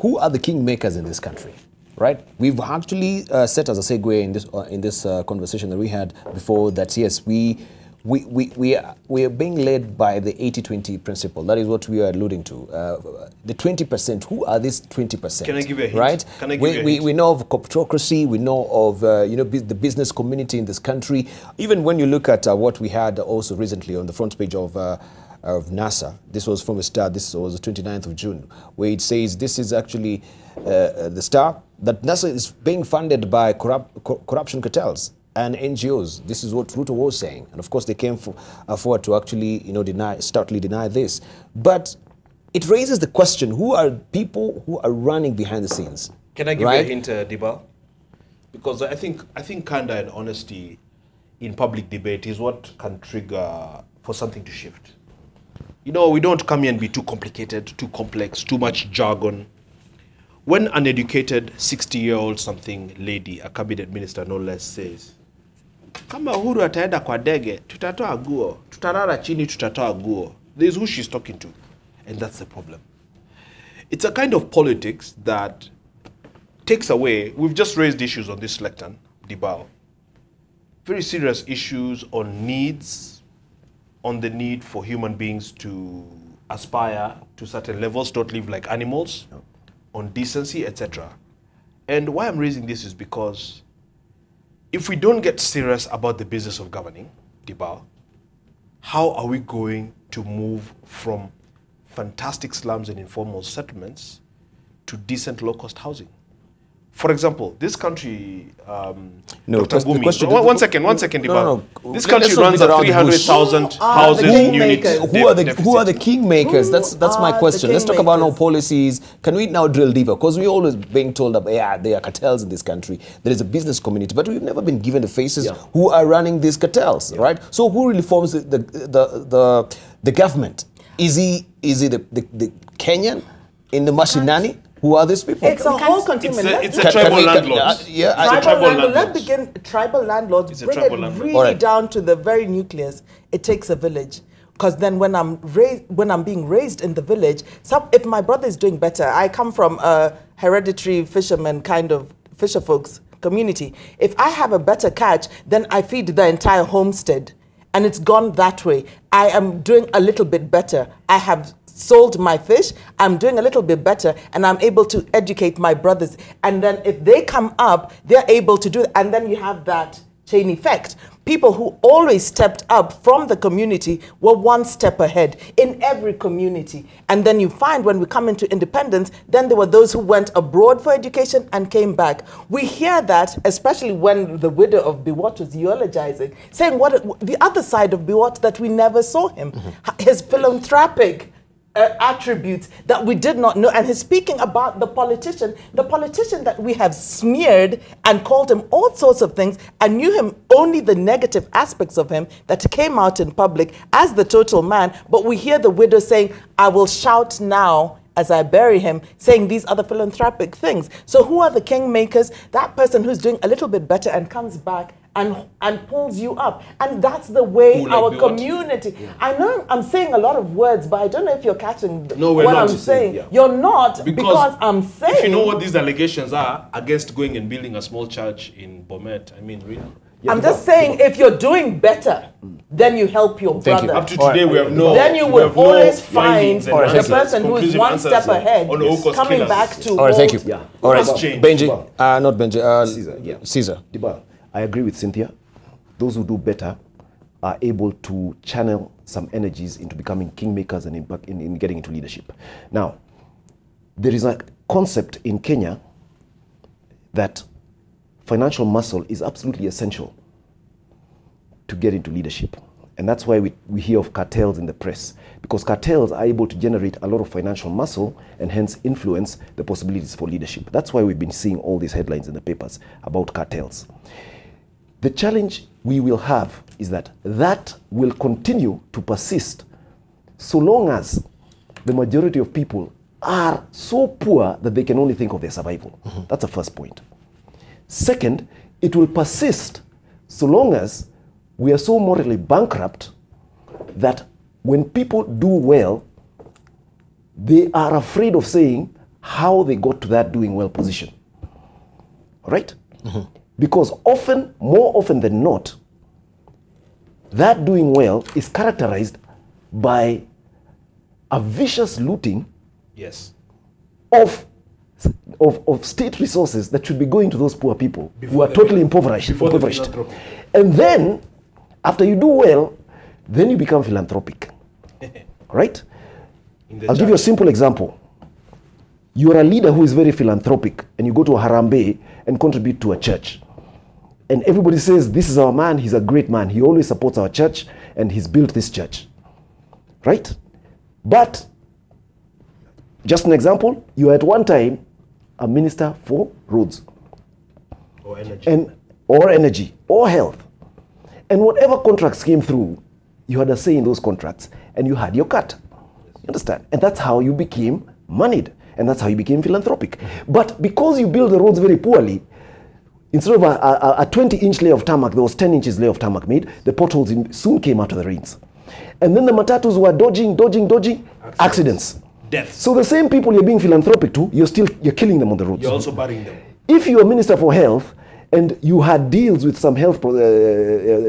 Speaker 1: who are the kingmakers in this country. Right, we've actually set as a segue in this conversation that we had before that yes, we are being led by the 80-20 principle. That is what we are alluding to. The 20%. Who are these 20%?
Speaker 3: Can I give you a hint?
Speaker 1: Right.
Speaker 3: Can I give you a hint?
Speaker 1: We know of corporatocracy. We know of the business community in this country. Even when you look at what we had also recently on the front page of NASA. This was from the Star. This was the 29th of June, where it says this is actually the Star. that NASA is being funded by corruption cartels and NGOs. This is what Ruto was saying. And of course, they came forward to actually, you know, stoutly deny this. But it raises the question, who are people who are running behind the scenes?
Speaker 3: Can I give you a hint, Debarl? Because I think candor and honesty in public debate is what can trigger for something to shift. You know, we don't come here and be too complicated, too complex, too much jargon. When an educated 60-year-old something lady, a cabinet minister no less, says, kama Uhuru ataenda kwa dege, tutatoa guo, tutarara chini, tutatoa guo. This is who she's talking to. And that's the problem. It's a kind of politics that takes away, we've just raised issues on this lectern, Debarl, very serious issues on needs, on the need for human beings to aspire to certain levels, don't live like animals, on decency, etc. And why I'm raising this is because if we don't get serious about the business of governing, Debarl, how are we going to move from fantastic slums and informal settlements to decent low-cost housing? For example, this country, Dr. Ngumi, one second, Debarl.
Speaker 1: No.
Speaker 3: This country runs a 300,000 houses unit.
Speaker 1: Who are the kingmakers? That's my question. Let's talk about our policies. Can we now drill deeper? Because we always being told that there are cartels in this country. There is a business community, but we've never been given the faces who are running these cartels, right? So who really forms the government? Is he the Kenyan in the Mashinani? Who are these people?
Speaker 2: It's a whole continuum.
Speaker 3: It's a tribal landlords.
Speaker 2: Let's begin tribal landlords. Bring it really down to the very nucleus. It takes a village. Because then when I'm being raised in the village, if my brother is doing better, I come from a hereditary fisherman kind of fisher folks community. If I have a better catch, then I feed the entire homestead. And it's gone that way. I am doing a little bit better. I have sold my fish, I'm doing a little bit better, and I'm able to educate my brothers. And then if they come up, they're able to do it. And then you have that chain effect. People who always stepped up from the community were one step ahead in every community. And then you find when we come into independence, then there were those who went abroad for education and came back. We hear that, especially when the widow of Biwott was eulogizing, saying what the other side of Biwott that we never saw him, his philanthropic attributes that we did not know. And he's speaking about the politician that we have smeared and called him all sorts of things and knew him only the negative aspects of him that came out in public as the total man. But we hear the widow saying, I will shout now as I bury him, saying these other philanthropic things. So who are the kingmakers? That person who's doing a little bit better and comes back and pulls you up. And that's the way our community... Yeah. I know I'm saying a lot of words, but I don't know if you're catching what I'm saying. You're not, because I'm saying...
Speaker 3: If you know what these allegations are against going and building a small church in Bomet, I mean, really...
Speaker 2: I'm just saying, if you're doing better, then you help your brother.
Speaker 3: Up to today, we have no...
Speaker 2: Then you will always find the person who is one step ahead coming back to...
Speaker 1: All right, thank you.
Speaker 4: Yeah.
Speaker 1: All right, Benji, not Benji, Caesar.
Speaker 4: Debarl, I agree with Cynthia. Those who do better are able to channel some energies into becoming kingmakers and in getting into leadership. Now, there is a concept in Kenya that financial muscle is absolutely essential to get into leadership. And that's why we hear of cartels in the press, because cartels are able to generate a lot of financial muscle and hence influence the possibilities for leadership. That's why we've been seeing all these headlines in the papers about cartels. The challenge we will have is that will continue to persist so long as the majority of people are so poor that they can only think of their survival. That's the first point. Second, it will persist so long as we are so morally bankrupt that when people do well, they are afraid of saying how they got to that doing well position. All right? Because more often than not, that doing well is characterized by a vicious looting of state resources that should be going to those poor people who are totally impoverished. And then, after you do well, then you become philanthropic. Right? I'll give you a simple example. you're a leader who is very philanthropic, and you go to a Harambee and contribute to a church. And everybody says, this is our man, he's a great man. He always supports our church, and he's built this church. Right? But, just an example, you were at one time a minister for roads.
Speaker 3: Or energy.
Speaker 4: Or energy, or health. And whatever contracts came through, you had a say in those contracts, and you had your cut. You understand? And that's how you became moneyed, and that's how you became philanthropic. But because you build the roads very poorly, instead of a 20-inch layer of tarmac, there was 10 inches layer of tarmac made. The potholes soon came out of the rains. And then the matatus were dodging accidents.
Speaker 3: Deaths.
Speaker 4: So the same people you're being philanthropic to, you're killing them on the roads.
Speaker 3: You're also burying them.
Speaker 4: If you're a minister for health and you had deals with some health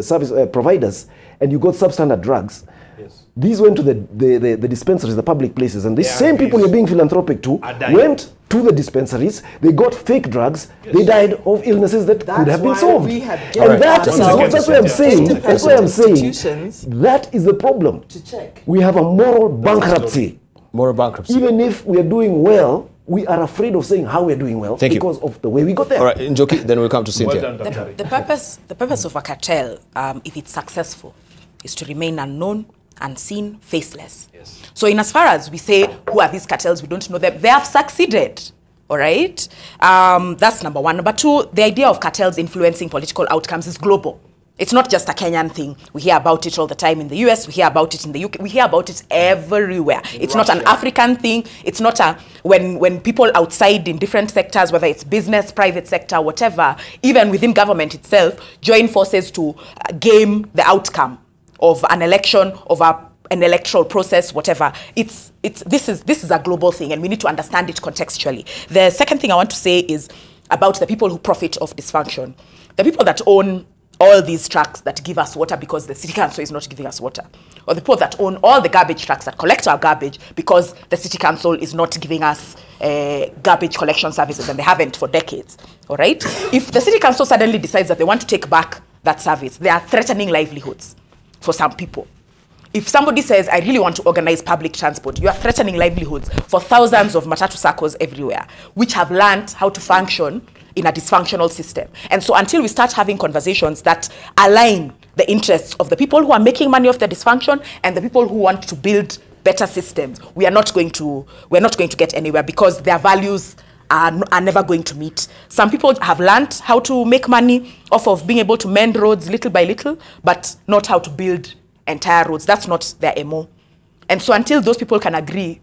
Speaker 4: service providers and you got substandard drugs,
Speaker 3: yes,
Speaker 4: these went to the dispensaries, the public places, and the same people you're being philanthropic to went to the dispensaries, they got fake drugs, yes, they died of illnesses that could have been solved. And that's what I'm saying. That's what I'm saying. That is the problem.
Speaker 2: To check.
Speaker 4: We have a moral bankruptcy.
Speaker 1: Moral bankruptcy.
Speaker 4: Even if we are doing well, we are afraid of saying how we are doing well because of the way we got there.
Speaker 1: All right, Njoki, then we'll come to Cynthia.
Speaker 3: Well done,
Speaker 5: the purpose of a cartel, if it's successful, is to remain unknown, unseen, faceless. Yes. So in as far as we say, who are these cartels, we don't know them, they have succeeded. All right? That's number one. Number two, the idea of cartels influencing political outcomes is global. It's not just a Kenyan thing. We hear about it all the time in the US, we hear about it in the UK, we hear about it everywhere. It's not an African thing. It's not when people outside in different sectors, whether it's business, private sector, whatever, even within government itself, join forces to game the outcome of an election, of an electoral process, whatever. This is a global thing, and we need to understand it contextually. The second thing I want to say is about the people who profit of dysfunction. The people that own all these trucks that give us water because the city council is not giving us water, or the people that own all the garbage trucks that collect our garbage because the city council is not giving us garbage collection services, and they haven't for decades. All right? If the city council suddenly decides that they want to take back that service, they are threatening livelihoods for some people. If somebody says, I really want to organize public transport, you are threatening livelihoods for thousands of matatu circles everywhere, which have learned how to function in a dysfunctional system. And so until we start having conversations that align the interests of the people who are making money off the dysfunction and the people who want to build better systems, we're not going to get anywhere, because their values are never going to meet. Some people have learned how to make money off of being able to mend roads little by little, but not how to build entire roads. That's not their MO. And so until those people can agree,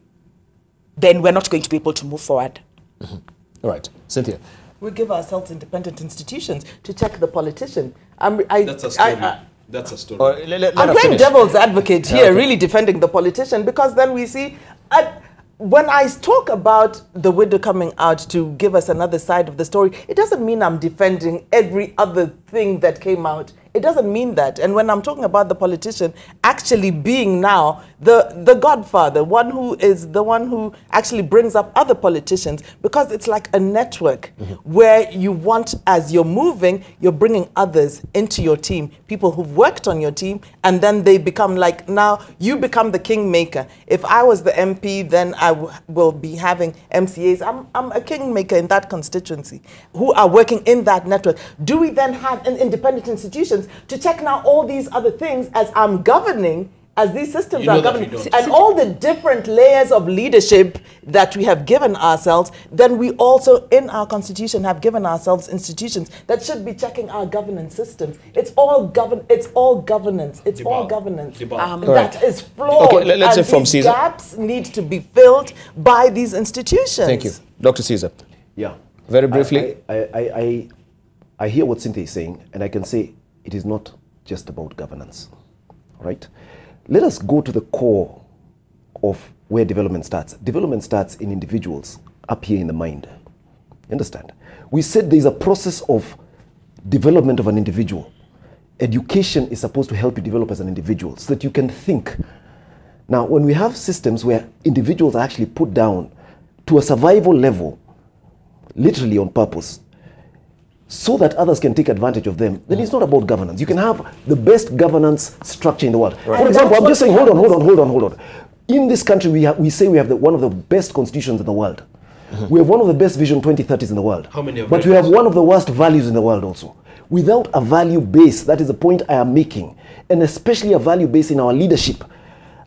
Speaker 5: then we're not going to be able to move forward.
Speaker 1: Mm-hmm. All right, Cynthia.
Speaker 2: We give ourselves independent institutions to check the politician.
Speaker 3: That's a story. That's a story.
Speaker 2: I'm playing devil's advocate here, really defending the politician, because then we see, when I talk about the widow coming out to give us another side of the story, it doesn't mean I'm defending every other thing that came out. It doesn't mean that. And when I'm talking about the politician actually being now the godfather, the one who actually brings up other politicians, because it's like a network where you want, as you're moving, you're bringing others into your team, people who've worked on your team, and then they become like, now you become the kingmaker. If I was the MP, then I will be having MCAs. I'm a kingmaker in that constituency who are working in that network. Do we then have an independent institutions to check now all these other things as I'm governing, as these systems are governing, and all the different layers of leadership that we have given ourselves? Then we also in our constitution have given ourselves institutions that should be checking our governance systems. It's all governance. It's all governance. That is flawed.
Speaker 1: Okay, let's say from Caesar.
Speaker 2: Gaps need to be filled by these institutions.
Speaker 1: Thank you, Dr. Caesar.
Speaker 4: Yeah.
Speaker 1: Very briefly.
Speaker 4: I hear what Cynthia is saying, and I can say it is not just about governance, right? Let us go to the core of where development starts. Development starts in individuals, up here in the mind. You understand? We said there's a process of development of an individual. Education is supposed to help you develop as an individual so that you can think. Now, when we have systems where individuals are actually put down to a survival level, literally on purpose, so that others can take advantage of them, then it's not about governance. You can have the best governance structure in the world. Right. For example, I'm just saying, hold on. In this country, we say we have one of the best constitutions in the world. We have one of the best Vision 2030s in the world.
Speaker 3: How many have
Speaker 4: But
Speaker 3: read
Speaker 4: we have
Speaker 3: this?
Speaker 4: one of the worst values in the world also. Without a value base, that is the point I am making, and especially a value base in our leadership,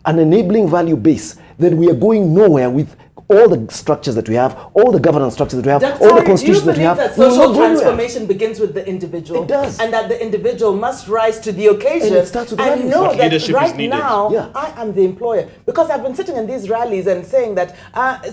Speaker 4: an enabling value base, then we are going nowhere with all the structures that we have, all the governance structures that we have, all the constitutions that we have.
Speaker 2: That
Speaker 4: we will
Speaker 2: social
Speaker 4: not go anywhere.
Speaker 2: transformation begins with the individual.
Speaker 4: It does.
Speaker 2: And that the individual must rise to the occasion
Speaker 4: And it starts with values.
Speaker 2: know
Speaker 3: But
Speaker 2: that
Speaker 3: leadership is
Speaker 2: right
Speaker 3: needed.
Speaker 2: now,
Speaker 4: Yeah.
Speaker 2: I am the employer. Because I've been sitting in these rallies and saying that,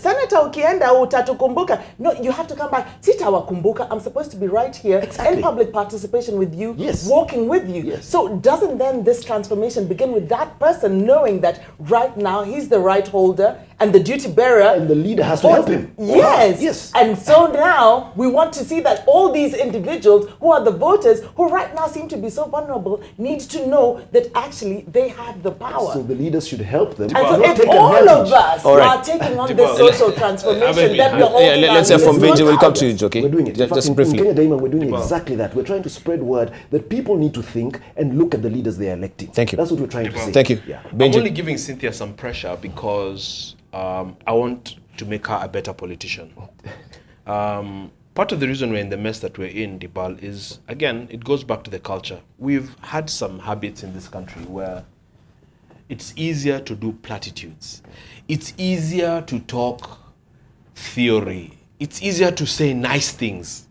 Speaker 2: Senator ukienda utatukumbuka. No, you have to come back. Sitawakumbuka. I'm supposed to be right here in public participation with you,
Speaker 4: Yes.
Speaker 2: walking with you.
Speaker 4: Yes.
Speaker 2: So doesn't then this transformation begin with that person knowing that right now he's the right holder and the duty bearer,
Speaker 4: And the leader has to help him. or her.
Speaker 2: Yes.
Speaker 4: Yes.
Speaker 2: And so now we want to see that all these individuals who are the voters, who right now seem to be so vulnerable, need to know that actually they have the power.
Speaker 4: So the leaders should help them.
Speaker 2: and so
Speaker 4: not
Speaker 2: if
Speaker 4: take
Speaker 2: all
Speaker 4: advantage.
Speaker 2: of us
Speaker 1: All right.
Speaker 2: are taking on
Speaker 3: Debarl,
Speaker 2: this social transformation, then we're all
Speaker 1: Let's hear from Benji. We'll come to you, Njoki.
Speaker 4: We're doing it. In fact,
Speaker 1: Just
Speaker 4: in
Speaker 1: briefly.
Speaker 4: Kenya Daima, we're doing
Speaker 3: Debarl.
Speaker 4: exactly that. We're trying to spread word that people need to think and look at the leaders they are electing.
Speaker 1: Thank you.
Speaker 4: That's what we're trying to
Speaker 3: Debarl.
Speaker 4: say.
Speaker 1: Thank you.
Speaker 4: Yeah.
Speaker 3: I'm
Speaker 1: Benji.
Speaker 3: only giving Cynthia some pressure because I want to make her a better politician. Part of the reason we're in the mess that we're in, Debarl, is, again, it goes back to the culture. We've had some habits in this country where it's easier to do platitudes. It's easier to talk theory. It's easier to say nice things.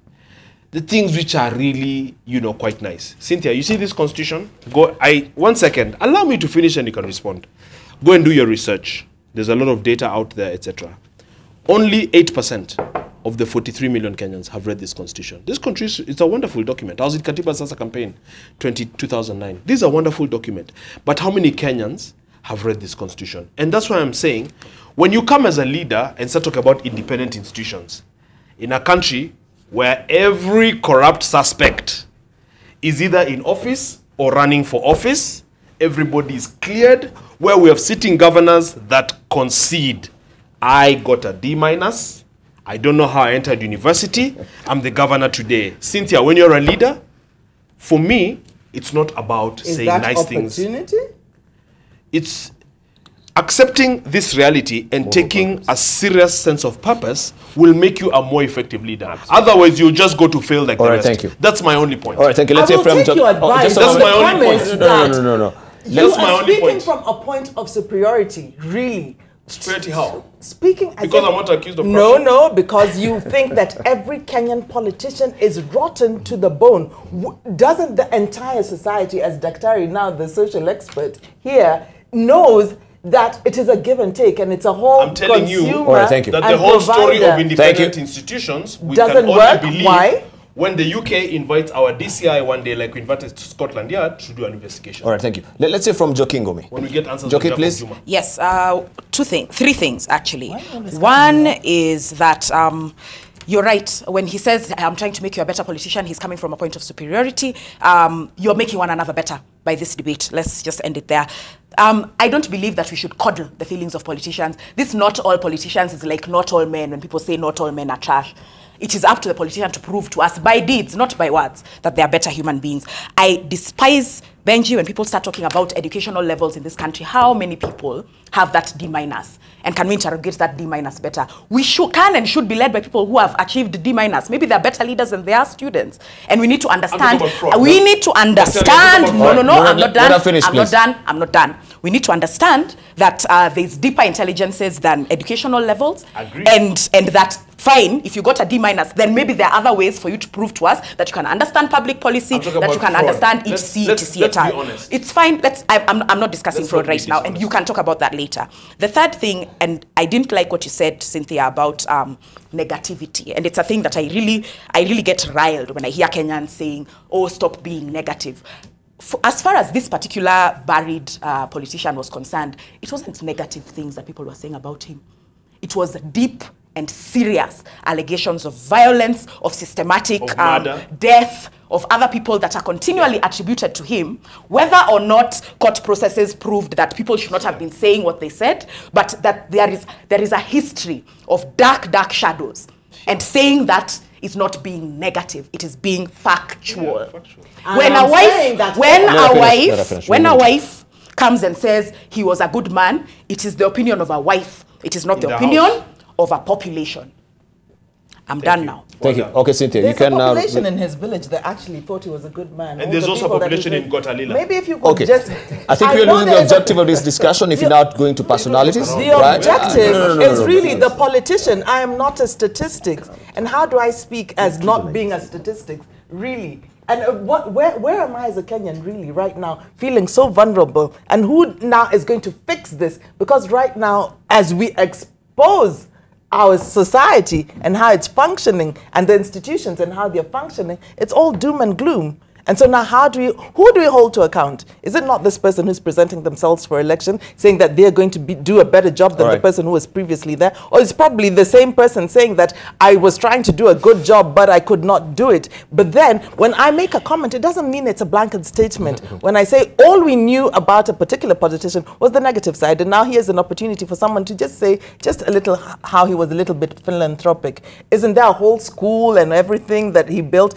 Speaker 3: The things which are really, quite nice. Cynthia, you see this constitution? 1 second. Allow me to finish and you can respond. Go and do your research. There's a lot of data out there, etc. Only 8% of the 43 million Kenyans have read this constitution. This country, it's a wonderful document. I was in Katiba Sasa campaign 2009. This is a wonderful document. But how many Kenyans have read this constitution? And that's why I'm saying, when you come as a leader and start talking about independent institutions, in a country where every corrupt suspect is either in office or running for office, everybody is cleared, where we have sitting governors that concede. I got a D-. I don't know how I entered university. I'm the governor today. Cynthia, when you're a leader, for me, it's not about
Speaker 2: Is
Speaker 3: saying
Speaker 2: that
Speaker 3: nice things.
Speaker 2: opportunity?
Speaker 3: It's accepting this reality and taking a serious sense of purpose will make you a more effective leader. Otherwise, you'll just go to fail like
Speaker 1: All
Speaker 3: the
Speaker 1: right,
Speaker 3: rest.
Speaker 1: thank you.
Speaker 3: That's my only point.
Speaker 1: All right, thank you. Let's
Speaker 2: I
Speaker 1: hear
Speaker 2: will
Speaker 1: from
Speaker 2: take your advice.
Speaker 1: just a
Speaker 3: That's
Speaker 1: moment.
Speaker 3: my only point.
Speaker 1: No.
Speaker 2: You
Speaker 3: That's my
Speaker 2: are
Speaker 3: only
Speaker 2: speaking
Speaker 3: point.
Speaker 2: from a point of superiority, really.
Speaker 3: Superiority how?
Speaker 2: Speaking as
Speaker 3: Because
Speaker 2: if-
Speaker 3: I'm not accused of
Speaker 2: No,
Speaker 3: corruption?
Speaker 2: no, because you think that every Kenyan politician is rotten to the bone. Doesn't the entire society, as Daktari, now the social expert here, knows that it is a give and take and it's a whole
Speaker 3: I'm telling you
Speaker 2: consumer
Speaker 1: All right, thank you.
Speaker 3: that
Speaker 2: and
Speaker 3: the whole story
Speaker 2: provider.
Speaker 3: of independent institutions we
Speaker 2: Doesn't
Speaker 3: can only
Speaker 2: work.
Speaker 3: believe
Speaker 2: Why?
Speaker 3: when the UK invites our DCI one day, like we invited to Scotland Yard, to do an investigation.
Speaker 1: All right, thank you. Let's hear from Njoki Ngumi.
Speaker 3: When we get answers
Speaker 1: Njoki,
Speaker 3: from Jacob
Speaker 1: please.
Speaker 3: Zuma.
Speaker 5: Yes, three things actually. One is that you're right. When he says, I'm trying to make you a better politician, he's coming from a point of superiority. You're making one another better by this debate. Let's just end it there. I don't believe that we should coddle the feelings of politicians. This not all politicians is like not all men. When people say not all men are trash, it is up to the politician to prove to us by deeds, not by words, that they are better human beings. I despise, Benji, when people start talking about educational levels in this country. How many people have that D-? And can we interrogate that D- better? We can and should be led by people who have achieved D-. Maybe they're better leaders than they are students. And we need to understand.
Speaker 3: about fraud.
Speaker 5: We need to understand. No, I'm not
Speaker 1: Let
Speaker 5: done.
Speaker 1: her finish, please.
Speaker 5: I'm not done. We need to understand that there's deeper intelligences than educational levels.
Speaker 3: Agreed.
Speaker 5: And that, fine, if you got a D-, then maybe there are other ways for you to prove to us that you can understand public policy,
Speaker 3: I'm talking
Speaker 5: that you
Speaker 3: about
Speaker 5: can
Speaker 3: fraud.
Speaker 5: understand
Speaker 3: Let's
Speaker 5: etc.
Speaker 3: be honest.
Speaker 5: It's fine. I'm not discussing
Speaker 3: Let's
Speaker 5: fraud
Speaker 3: not be
Speaker 5: right now, and
Speaker 3: dishonest.
Speaker 5: you can talk about that later. The third thing, and I didn't like what you said, Cynthia, about negativity, and it's a thing that I really get riled when I hear Kenyans saying, "Oh, stop being negative." As far as this particular buried politician was concerned, it wasn't negative things that people were saying about him. It was deep and serious allegations of violence, of systematic
Speaker 3: Of murder.
Speaker 5: death, of other people that are continually attributed to him, whether or not court processes proved that people should not have been saying what they said, but that there is a history of dark shadows. And saying that is not being negative, it is being factual.
Speaker 3: Yeah, factual.
Speaker 5: When
Speaker 2: I'm
Speaker 5: a
Speaker 2: saying that-
Speaker 5: when a wife comes and says he was a good man, it is the opinion of a wife. It is not
Speaker 3: In
Speaker 5: the
Speaker 3: the
Speaker 5: opinion
Speaker 3: house.
Speaker 5: of a population. I'm done now.
Speaker 1: Thank you. Okay, Cynthia,
Speaker 2: There's
Speaker 1: you can
Speaker 2: a
Speaker 1: now.
Speaker 2: population in his village that actually thought he was a good man.
Speaker 3: And
Speaker 2: All
Speaker 3: there's
Speaker 2: the
Speaker 3: also a
Speaker 2: people that
Speaker 3: population
Speaker 2: he's
Speaker 3: in
Speaker 2: with.
Speaker 3: Gotalila.
Speaker 2: Maybe if you could
Speaker 1: Okay.
Speaker 2: just...
Speaker 1: I think we're
Speaker 2: know
Speaker 1: losing the
Speaker 2: there's a-
Speaker 1: objective of this discussion if you're not going to personalities.
Speaker 2: The
Speaker 1: right?
Speaker 2: objective
Speaker 1: No,
Speaker 2: is really the politician. I am not a statistic. And how do I speak as not being a statistic? Really? And where am I as a Kenyan really right now feeling so vulnerable? And who now is going to fix this? Because right now, as we expose our society and how it's functioning and the institutions and how they're functioning, it's all doom and gloom. And so now who do we hold to account? Is it not this person who's presenting themselves for election saying that they're going to do a better job than the person who was previously there? Or it's probably the same person saying that I was trying to do a good job, but I could not do it. But then when I make a comment, it doesn't mean it's a blanket statement. When I say all we knew about a particular politician was the negative side, and now here's an opportunity for someone to just say just a little how he was a little bit philanthropic. Isn't there a whole school and everything that he built?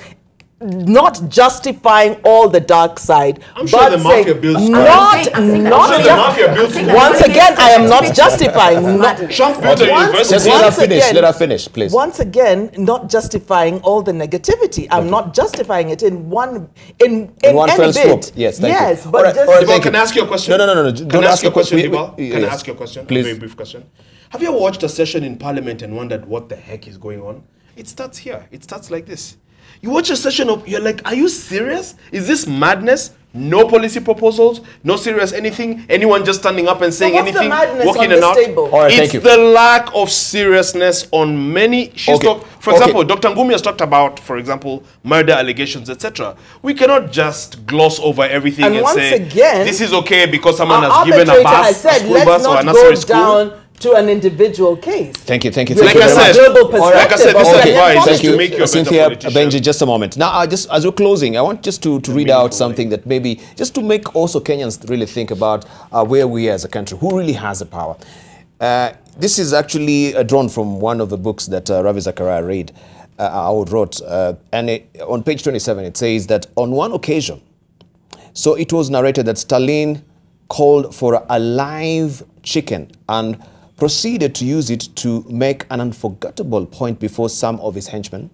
Speaker 2: Not justifying all the dark side,
Speaker 3: I'm sure
Speaker 2: but
Speaker 3: the mafia builds
Speaker 2: not once again, I am not justifying.
Speaker 3: Trump built a university.
Speaker 1: Just let her finish, please.
Speaker 2: Once again, not justifying all the negativity. I'm not justifying it in one any
Speaker 1: fell swoop.
Speaker 2: bit.
Speaker 1: Yes, thank you.
Speaker 2: But
Speaker 1: All right,
Speaker 2: just
Speaker 1: all right,
Speaker 3: Debarl, can I ask you a question?
Speaker 1: No.
Speaker 3: Can I ask you a question, Debarl? Can I
Speaker 1: yes.
Speaker 3: ask you a question?
Speaker 1: Please.
Speaker 3: A very brief question. Have you ever watched a session in Parliament and wondered what the heck is going on? It starts here. It starts like this. You watch a session of, you're like, are you serious? Is this madness? No policy proposals, no serious anything, anyone just standing up and saying
Speaker 2: what's the
Speaker 3: anything,
Speaker 2: madness
Speaker 3: walking
Speaker 2: on
Speaker 3: and
Speaker 2: this
Speaker 3: out.
Speaker 2: table?
Speaker 1: All right,
Speaker 3: It's
Speaker 1: thank you.
Speaker 3: the lack of seriousness on many. For example, Dr. Ngumi has talked about, for example, murder allegations, etc. We cannot just gloss over everything and
Speaker 2: once
Speaker 3: say
Speaker 2: again,
Speaker 3: this is okay because someone
Speaker 2: our
Speaker 3: has given a
Speaker 2: arbitrator
Speaker 3: bus,
Speaker 2: has said,
Speaker 3: a school
Speaker 2: let's
Speaker 3: bus, or a
Speaker 2: not
Speaker 3: nursery
Speaker 2: go
Speaker 3: school.
Speaker 2: down to an individual case.
Speaker 1: Thank you.
Speaker 3: Like I said, like I said, this advice is to make you a
Speaker 1: Cynthia,
Speaker 3: better politician.
Speaker 1: Benji, just a moment. Now, as we're closing, I want just to read out something that maybe, just to make also Kenyans really think about where we are as a country, who really has the power. This is actually drawn from one of the books that Ravi Zachariah wrote. On page 27, it says that on one occasion, so it was narrated that Stalin called for a live chicken and proceeded to use it to make an unforgettable point before some of his henchmen,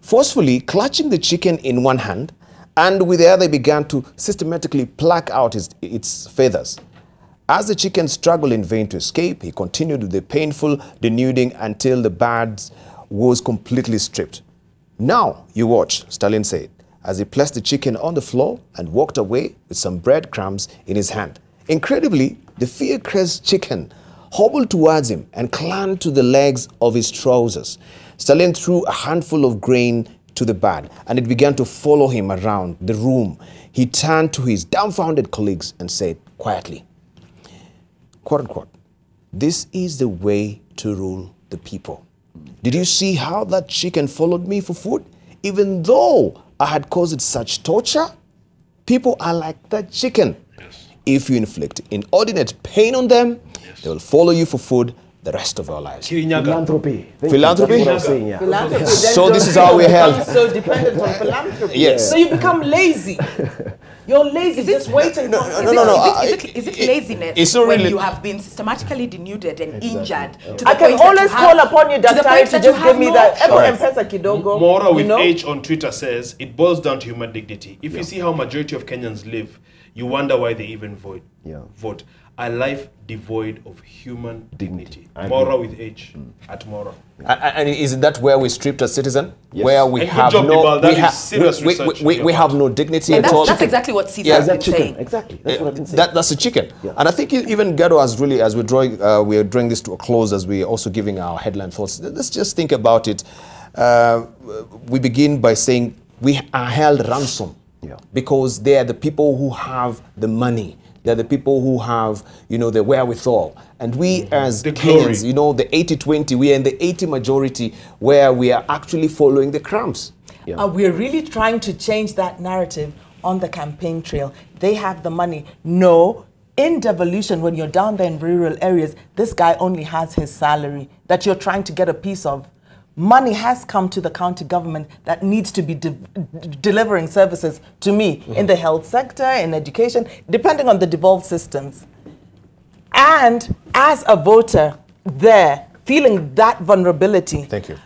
Speaker 1: forcefully clutching the chicken in one hand, and with the other began to systematically pluck out its feathers. As the chicken struggled in vain to escape, he continued with the painful denuding until the bird was completely stripped. Now you watch, Stalin said, as he placed the chicken on the floor and walked away with some breadcrumbs in his hand. Incredibly, the fear-crazed chicken hobbled towards him and clung to the legs of his trousers. Stalin threw a handful of grain to the bird, and it began to follow him around the room. He turned to his dumbfounded colleagues and said quietly, quote unquote, "This is the way to rule the people. Did you see how that chicken followed me for food? Even though I had caused such torture, people are like that chicken. If you inflict inordinate pain on them, they will follow you for food the rest of our lives."
Speaker 4: Philanthropy.
Speaker 1: Philanthropy?
Speaker 4: That's what I'm saying, yeah.
Speaker 2: Philanthropy.
Speaker 1: So this is how we held.
Speaker 2: So dependent on philanthropy.
Speaker 1: Yes.
Speaker 2: So you become lazy. You're lazy, just waiting.
Speaker 1: No.
Speaker 5: Is it laziness
Speaker 1: it's not
Speaker 5: when
Speaker 1: really-
Speaker 5: you have been systematically denuded and injured? To
Speaker 2: I
Speaker 5: the
Speaker 2: can
Speaker 5: point that
Speaker 2: always
Speaker 5: you have-
Speaker 2: call upon you,
Speaker 5: to the
Speaker 2: Daktari,
Speaker 5: point
Speaker 2: to
Speaker 5: that
Speaker 2: just
Speaker 5: you
Speaker 2: give
Speaker 5: have
Speaker 2: me
Speaker 5: no
Speaker 2: that.
Speaker 5: choice.
Speaker 2: M-Pesa kidogo.
Speaker 3: Mora with
Speaker 2: you know?
Speaker 3: H on Twitter says it boils down to human dignity. If you see how majority of Kenyans live, you wonder why they even vote. Vote. A life devoid of human dignity. Mora with H at Mora.
Speaker 1: And isn't that where we stripped a citizen?
Speaker 4: Yes.
Speaker 1: Where we
Speaker 3: And good
Speaker 1: have
Speaker 3: job,
Speaker 1: no,
Speaker 3: Debarl. That
Speaker 1: we
Speaker 3: is
Speaker 1: have,
Speaker 3: serious research on
Speaker 1: we
Speaker 3: your
Speaker 1: have
Speaker 3: part.
Speaker 1: no dignity
Speaker 5: And
Speaker 1: at all.
Speaker 5: that's exactly what Caesar
Speaker 1: Yeah,
Speaker 5: has been
Speaker 4: That chicken,
Speaker 5: saying.
Speaker 4: exactly. That's what I've been saying.
Speaker 1: That's a chicken. And I think even Gado has really, as we're drawing this to a close, as we're also giving our headline thoughts, let's just think about it. We begin by saying we are held ransom because they are the people who have the money. They're the people who have, the wherewithal. And we as Kenyans, the 80-20, we are in the 80 majority where we are actually following the crumbs.
Speaker 2: We're really trying to change that narrative on the campaign trail. They have the money. No, in devolution, when you're down there in rural areas, this guy only has his salary that you're trying to get a piece of. Money has come to the county government that needs to be delivering services to me in the health sector, in education, depending on the devolved systems. And as a voter there, feeling that vulnerability,
Speaker 1: Thank you.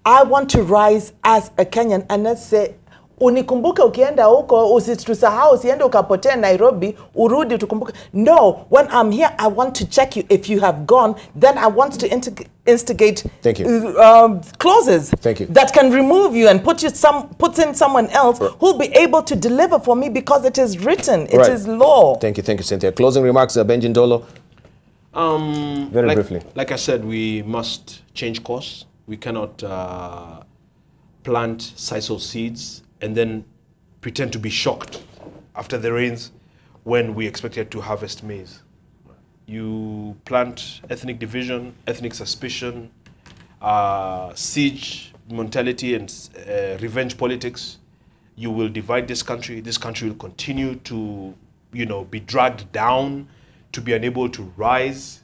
Speaker 2: I want to rise as a Kenyan, and let's say, unikumbuke ukienda huko, usitusahau, usiende ukapotea Nairobi, urudi tukumbuke. No, when I'm here, I want to check you. If you have gone, then I want to instigate clauses that can remove you and put in someone else who'll be able to deliver for me because it is written, it is law.
Speaker 1: Thank you, Cynthia. Closing remarks, Benji Ndolo. Very briefly.
Speaker 3: Like I said, we must change course. We cannot plant sisal seeds and then pretend to be shocked after the rains when we expected to harvest maize. You plant ethnic division, ethnic suspicion, siege mentality and revenge politics. You will divide this country. This country will continue to, be dragged down, to be unable to rise.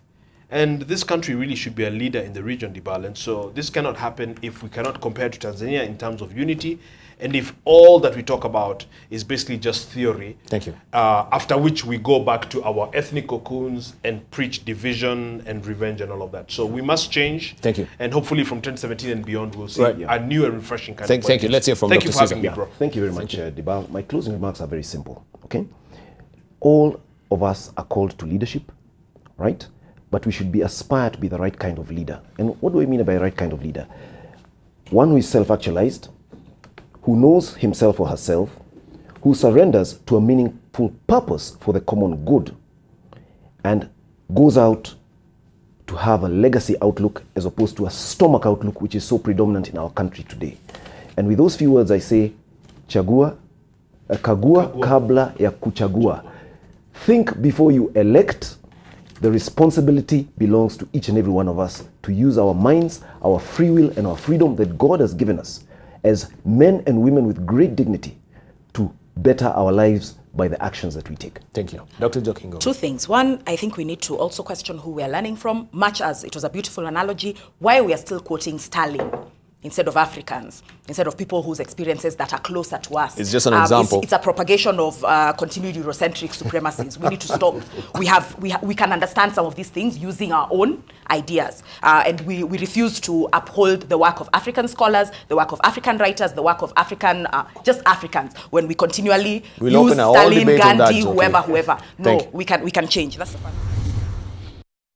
Speaker 3: And this country really should be a leader in the region, Debarl. And so this cannot happen if we cannot compare to Tanzania in terms of unity, and if all that we talk about is basically just theory.
Speaker 1: Thank you.
Speaker 3: After which we go back to our ethnic cocoons and preach division and revenge and all of that. So we must change.
Speaker 1: Thank you.
Speaker 3: And hopefully from 2017 and beyond, we'll see a new and refreshing kind of politics.
Speaker 1: Thank you. Let's hear from Dr.
Speaker 3: Thank you for having me, bro.
Speaker 4: Thank you very much, Debarl. My closing remarks are very simple, okay? All of us are called to leadership, right? But we should be aspired to be the right kind of leader. And what do I mean by right kind of leader? One who is self-actualized, who knows himself or herself, who surrenders to a meaningful purpose for the common good, and goes out to have a legacy outlook as opposed to a stomach outlook, which is so predominant in our country today. And with those few words, I say, kagua kabla ya kuchagua. Think before you elect. The responsibility belongs to each and every one of us to use our minds, our free will, and our freedom that God has given us as men and women with great dignity to better our lives by the actions that we take.
Speaker 1: Thank you. Dr. Njoki Ngumi.
Speaker 5: Two things. One, I think we need to also question who we are learning from, much as it was a beautiful analogy, why we are still quoting Stalin instead of Africans, instead of people whose experiences that are closer to us.
Speaker 1: It's just an example.
Speaker 5: It's a propagation of continued Eurocentric supremacies. We need to stop. We can understand some of these things using our own ideas. And we refuse to uphold the work of African scholars, the work of African writers, the work of African, just Africans, when we continually use Stalin, Gandhi, whoever. No, we can change. That's the part.